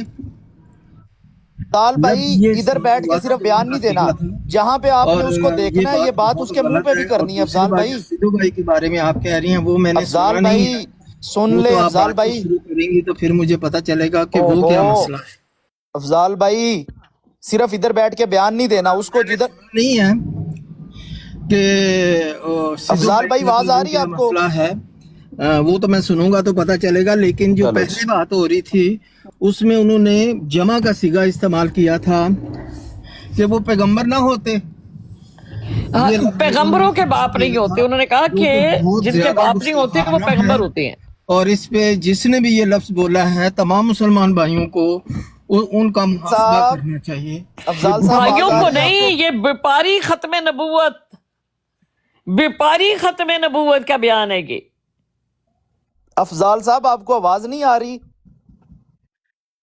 अफजाल भाई इधर बैठ के सिर्फ बयान नहीं देना, जहाँ पे आपने उसको देखना है ये बात उसके मुंह पे भी करनी है। अफजाल भाई, सिद्धू भाई के बारे में आप कह रही हैं वो मैंने अफजाल सुना नहीं है। भाई सुन वो ले, तो आप अफजाल बात भाई शुरू करेंगी तो फिर मुझे पता चलेगा कि वो क्या ओहो, मसला है। अफजाल भाई सिर्फ इधर बैठ के बयान नहीं देना, उसको जिधर नहीं है कि अफजाल भाई आवाज आ रही है आपको? मसला है वो तो मैं सुनूंगा तो पता चलेगा, लेकिन जो पहले बात हो रही थी उसमें उन्होंने जमा का सिगा इस्तेमाल किया था कि वो पैगंबर ना होते। पैगंबरों के बाप नहीं होते, उन्होंने कहा कि जिनके बाप नहीं होते वो पैगंबर होते हैं। और इस पे जिसने भी ये लफ्ज बोला है तमाम मुसलमान भाइयों को उनका मुहासबा करना चाहिए। अफजाल साहब भाइयों को नहीं, ये व्यापारी खत्म नबूवत, व्यापारी खत्म नबूवत का बयान है ये। अफजाल साहब आपको आवाज नहीं आ रही?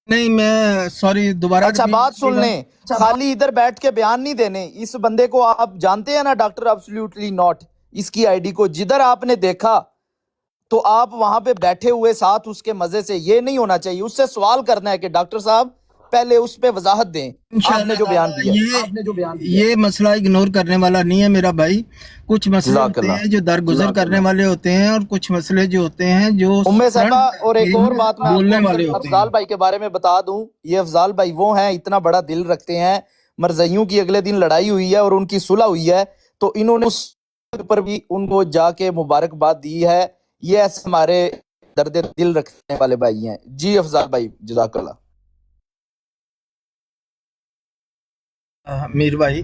नहीं मैं सॉरी दोबारा। अच्छा बात सुन लें, खाली इधर बैठ के बयान नहीं देने। इस बंदे को आप जानते हैं ना, डॉक्टर एब्सोल्युटली नॉट, इसकी आईडी को जिधर आपने देखा तो आप वहां पे बैठे हुए साथ उसके मजे से, ये नहीं होना चाहिए। उससे सवाल करना है कि डॉक्टर साहब पहले उस पे वजाहत दें आपने जो बयान दिया। ये मसला इग्नोर करने वाला नहीं है मेरा भाई। कुछ मसले होते हैं जो दरगुजर करने वाले होते हैं और कुछ मसले जो होते हैं जो उम्मे साहबा। और एक और बात मैं बोलने वाले होते हैं। अफजाल भाई के बारे में बता दूं, ये अफजाल भाई वो हैं इतना बड़ा दिल रखते हैं। मरज़इयों की अगले दिन लड़ाई हुई है और उनकी सुलह हुई है, तो इन्होंने उस पर भी उनको जाके मुबारकबाद दी है। ये ऐसे हमारे दर्द दिल रखने वाले भाई हैं। जी अफजाल भाई जज़ाकल्लाह। मीर भाई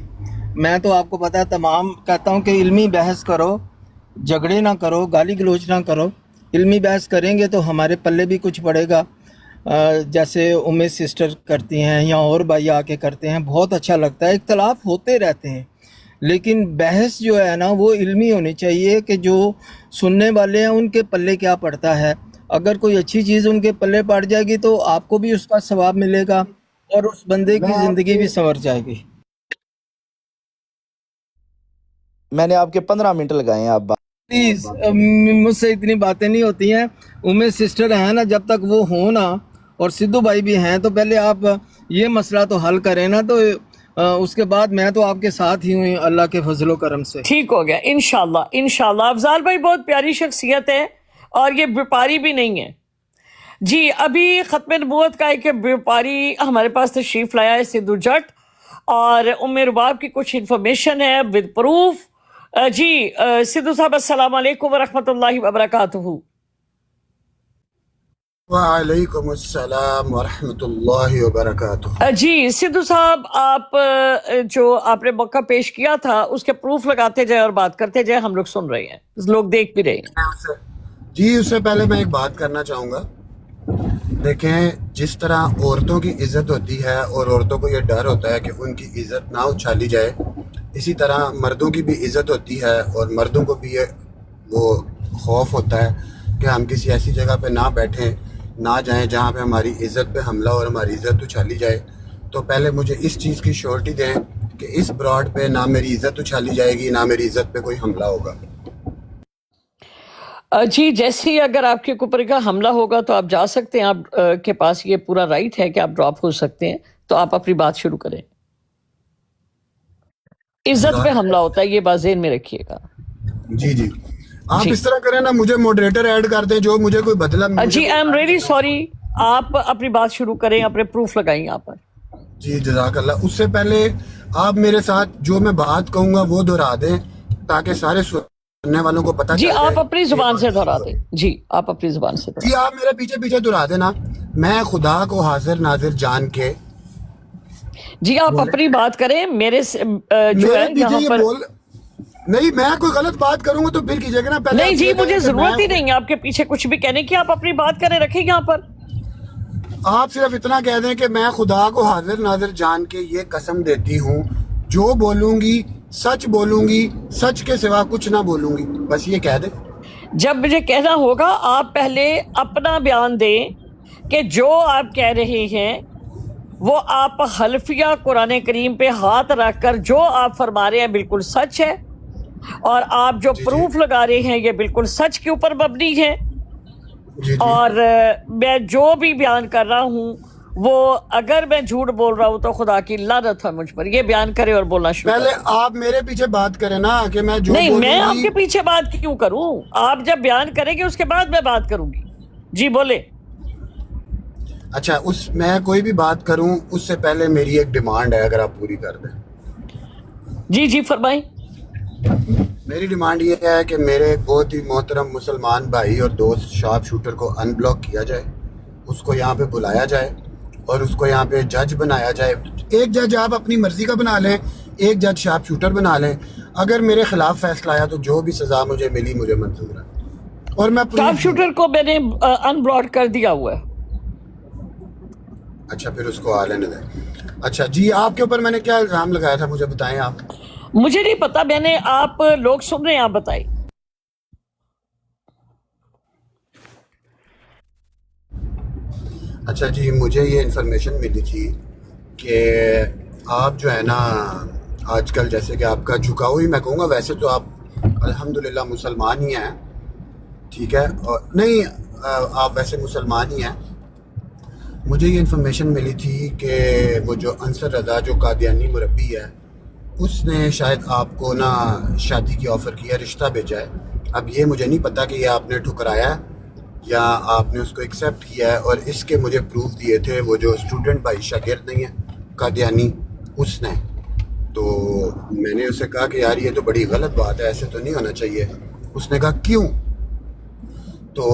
मैं तो आपको पता है तमाम कहता हूँ कि इल्मी बहस करो, झगड़े ना करो, गाली गलोच ना करो। इल्मी बहस करेंगे तो हमारे पल्ले भी कुछ पड़ेगा। जैसे उम्मीद सिस्टर करती हैं या और भाई आके करते हैं, बहुत अच्छा लगता है। इख्तलाफ होते रहते हैं लेकिन बहस जो है ना वो इल्मी होनी चाहिए कि जो सुनने वाले हैं उनके पल्ले क्या पड़ता है। अगर कोई अच्छी चीज़ उनके पल्ले पड़ जाएगी तो आपको भी उसका सवाब मिलेगा और उस बंदे की ज़िंदगी भी संवर जाएगी। मैंने आपके 15 मिनट लगाए हैं, आप प्लीज मुझसे इतनी बातें नहीं होती हैं। उम्मीद सिस्टर है ना, जब तक वो हो ना और सिद्धू भाई भी हैं तो पहले आप ये मसला तो हल करें ना, तो उसके बाद मैं तो आपके साथ ही हूँ अल्लाह के फजलो करम से। ठीक हो गया इंशाल्लाह इंशाल्लाह। अफजाल भाई बहुत प्यारी शख्सियत है और ये व्यापारी भी नहीं है जी। अभी खत्म नबूवत का एक व्यापारी हमारे पास तशरीफ लाया है, सिद्धू जट, और उम्मे रुबाब की कुछ इन्फॉर्मेशन है विद प्रूफ। जी सिद्धू साहब अस्सलाम वालेकुम व रहमतुल्लाहि व बरकातुहू। वालेकुम अस्सलाम व रहमतुल्लाहि व बरकातुहू। जी सिद्धू साहब आप जो आपने मौका पेश किया था उसके प्रूफ लगाते जाए और बात करते जाए, हम लोग सुन रहे हैं, लोग देख भी रहे हैं। जी उससे पहले मैं एक बात करना चाहूँगा। देखें जिस तरह औरतों की इज्जत होती है और औरतों को ये डर होता है कि उनकी इज्जत ना उछाली जाए, इसी तरह मर्दों की भी इज्जत होती है और मर्दों को भी ये वो खौफ होता है कि हम किसी ऐसी जगह पे ना बैठें, ना जाएं जहाँ पे हमारी इज्जत पे हमला और हमारी इज्जत उछाली जाए। तो पहले मुझे इस चीज़ की श्योरिटी दें कि इस ब्रॉड पे ना मेरी इज्जत उछाली जाएगी, ना मेरी इज्जत पे कोई हमला होगा। जी जैसे ही अगर आपके ऊपर का हमला होगा तो आप जा सकते हैं, आप के पास ये पूरा राइट है कि आप ड्रॉप हो सकते हैं, तो आप अपनी बात शुरू करें। इज्जत पे हमला होता है, ये बात ज़हन में रखिएगा। जी जी आप इस तरह करें ना, मुझे मॉडरेटर ऐड कर दें जो मुझे कोई बदला। जी आई एम रियली सॉरी, आप अपनी बात शुरू करें, अपने प्रूफ लगाएं यहाँ पर। जी जज़ाकल्लाह। उससे पहले आप मेरे साथ जो मैं बात कहूँगा वो दोहरा दें ताकि सारे सुनने वालों को पता जी आप अपनी जुबान से दोहरा दें। जी आप अपनी जुबान से जी आप मेरे पीछे पीछे दोहरा देना। मैं खुदा को हाजिर नाजिर जान के। जी आप अपनी बात करें, मेरे जो है यहाँ पर नहीं, मैं कोई गलत बात करूंगा तो फिर कीजिएगा ना। पहले नहीं जी मुझे जरूरत ही नहीं है आपके पीछे कुछ भी कहने की, आप अपनी बात करें, रखें यहाँ पर। آپ صرف اتنا کہہ دیں کہ میں خدا کو حاضر ناظر جان کے یہ قسم دیتی ہوں جو بولوں گی سچ بولوں گی، سچ کے سوا کچھ نہ بولوں گی، بس یہ کہہ دیں۔ جب مجھے کہنا ہوگا آپ پہلے اپنا بیان دیں کہ جو آپ کہہ رہے ہیں وہ آپ حلفیہ قرآن کریم پہ ہاتھ رکھ کر جو آپ فرما رہے ہیں بالکل سچ ہے، اور آپ جو پروف لگا رہے ہیں یہ بالکل سچ کے اوپر مبنی ہے، اور میں جو بھی بیان کر رہا ہوں وہ اگر میں جھوٹ بول رہا ہوں تو خدا کی لعنت ہے مجھ پر۔ یہ بیان کرے اور بولنا شروع پہلے آپ میرے پیچھے بات کریں نا کہ میں جو نہیں، بولوں میں آپ گی کے پیچھے بات کیوں کروں؟ آپ جب بیان کریں گے اس کے بعد میں بات کروں گی۔ جی بولے۔ اچھا، میں کوئی بھی بات کروں اس سے پہلے میری ایک ڈیمانڈ ہے، اگر آپ پوری کر دیں۔ جی جی فرمائیں۔ میری ڈیمانڈ یہ ہے کہ میرے ایک بہت ہی محترم مسلمان بھائی اور دوست شارپ شوٹر کو ان بلاک کیا جائے، اس کو یہاں پہ بلایا جائے اور اس کو یہاں پہ جج بنایا جائے۔ ایک جج آپ اپنی مرضی کا بنا لیں، ایک جج شارپ شوٹر بنا لیں۔ اگر میرے خلاف فیصلہ آیا تو جو بھی سزا مجھے ملی مجھے منظور ہے، اور میں شارپ شوٹر کو میں نے ان بلاک کر دیا ہوا ہے۔ اچھا، پھر اس کو آ لینے دیں۔ اچھا جی، آپ کے اوپر میں نے کیا الزام لگایا تھا مجھے بتائیں آپ۔ مجھے نہیں پتا، میں نے آپ لوگ سن رہے ہیں، آپ بتائیں۔ اچھا جی، مجھے یہ انفارمیشن ملی تھی کہ آپ جو ہے نا آج کل جیسے کہ آپ کا جھکاؤ ہی میں کہوں گا، ویسے تو آپ الحمدللہ مسلمان ہی ہیں، ٹھیک ہے، اور نہیں آپ ویسے مسلمان ہی ہیں۔ مجھے یہ انفارمیشن ملی تھی کہ وہ جو انصر رضا جو قادیانی مربی ہے اس نے شاید آپ کو نا شادی کی آفر کی ہے، رشتہ بھیجا ہے۔ اب یہ مجھے نہیں پتا کہ یہ آپ نے ٹھکرایا ہے یا آپ نے اس کو ایکسیپٹ کیا ہے، اور اس کے مجھے پروف دیے تھے وہ جو اسٹوڈنٹ بھائی شاگرد نہیں ہے قادیانی، اس نے۔ تو میں نے اسے کہا کہ یار یہ تو بڑی غلط بات ہے، ایسے تو نہیں ہونا چاہیے۔ اس نے کہا کیوں؟ تو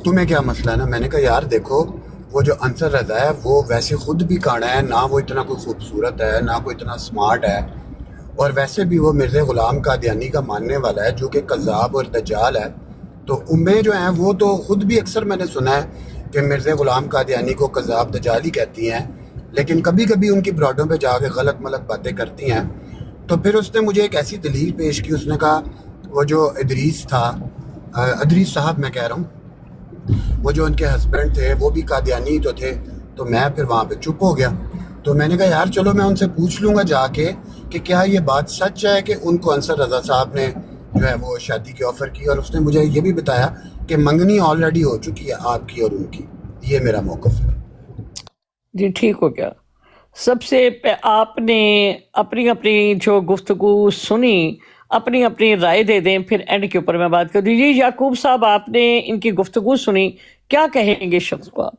تمہیں کیا مسئلہ ہے نا؟ میں نے کہا یار دیکھو، وہ جو انصر رضا ہے وہ ویسے خود بھی کانا ہے، نہ وہ اتنا کوئی خوبصورت ہے، نہ کوئی اتنا سمارٹ ہے، اور ویسے بھی وہ مرزا غلام قادیانی کا ماننے والا ہے جو کہ کذاب اور دجال ہے۔ تو امیں جو ہیں وہ تو خود بھی اکثر میں نے سنا ہے کہ مرزا غلام قادیانی کو کذاب دجال ہی کہتی ہیں، لیکن کبھی کبھی ان کی براڈوں پہ جا کے غلط ملط باتیں کرتی ہیں۔ تو پھر اس نے مجھے ایک ایسی دلیل پیش کی، اس نے کہا وہ جو ادریس تھا، ادریس صاحب میں کہہ رہا ہوں، وہ جو ان کے ہسبینڈ تھے وہ بھی قادیانی تو تھے۔ تو میں پھر وہاں پہ چپ ہو گیا۔ تو میں نے کہا یار چلو میں ان سے پوچھ لوں گا جا کے کہ کیا یہ بات سچ ہے کہ ان کو انصر رضا صاحب نے جو ہے وہ شادی کی آفر کی، اور اس نے مجھے یہ بھی بتایا کہ منگنی آلریڈی ہو چکی ہے آپ کی اور ان کی۔ یہ میرا موقف ہے۔ جی ٹھیک ہو گیا۔ سب سے آپ نے اپنی اپنی جو گفتگو سنی، اپنی اپنی رائے دے دیں، پھر اینڈ کے اوپر میں بات کر دیجیے۔ یعقوب صاحب، آپ نے ان کی گفتگو سنی، کیا کہیں گے شخص کو آپ؟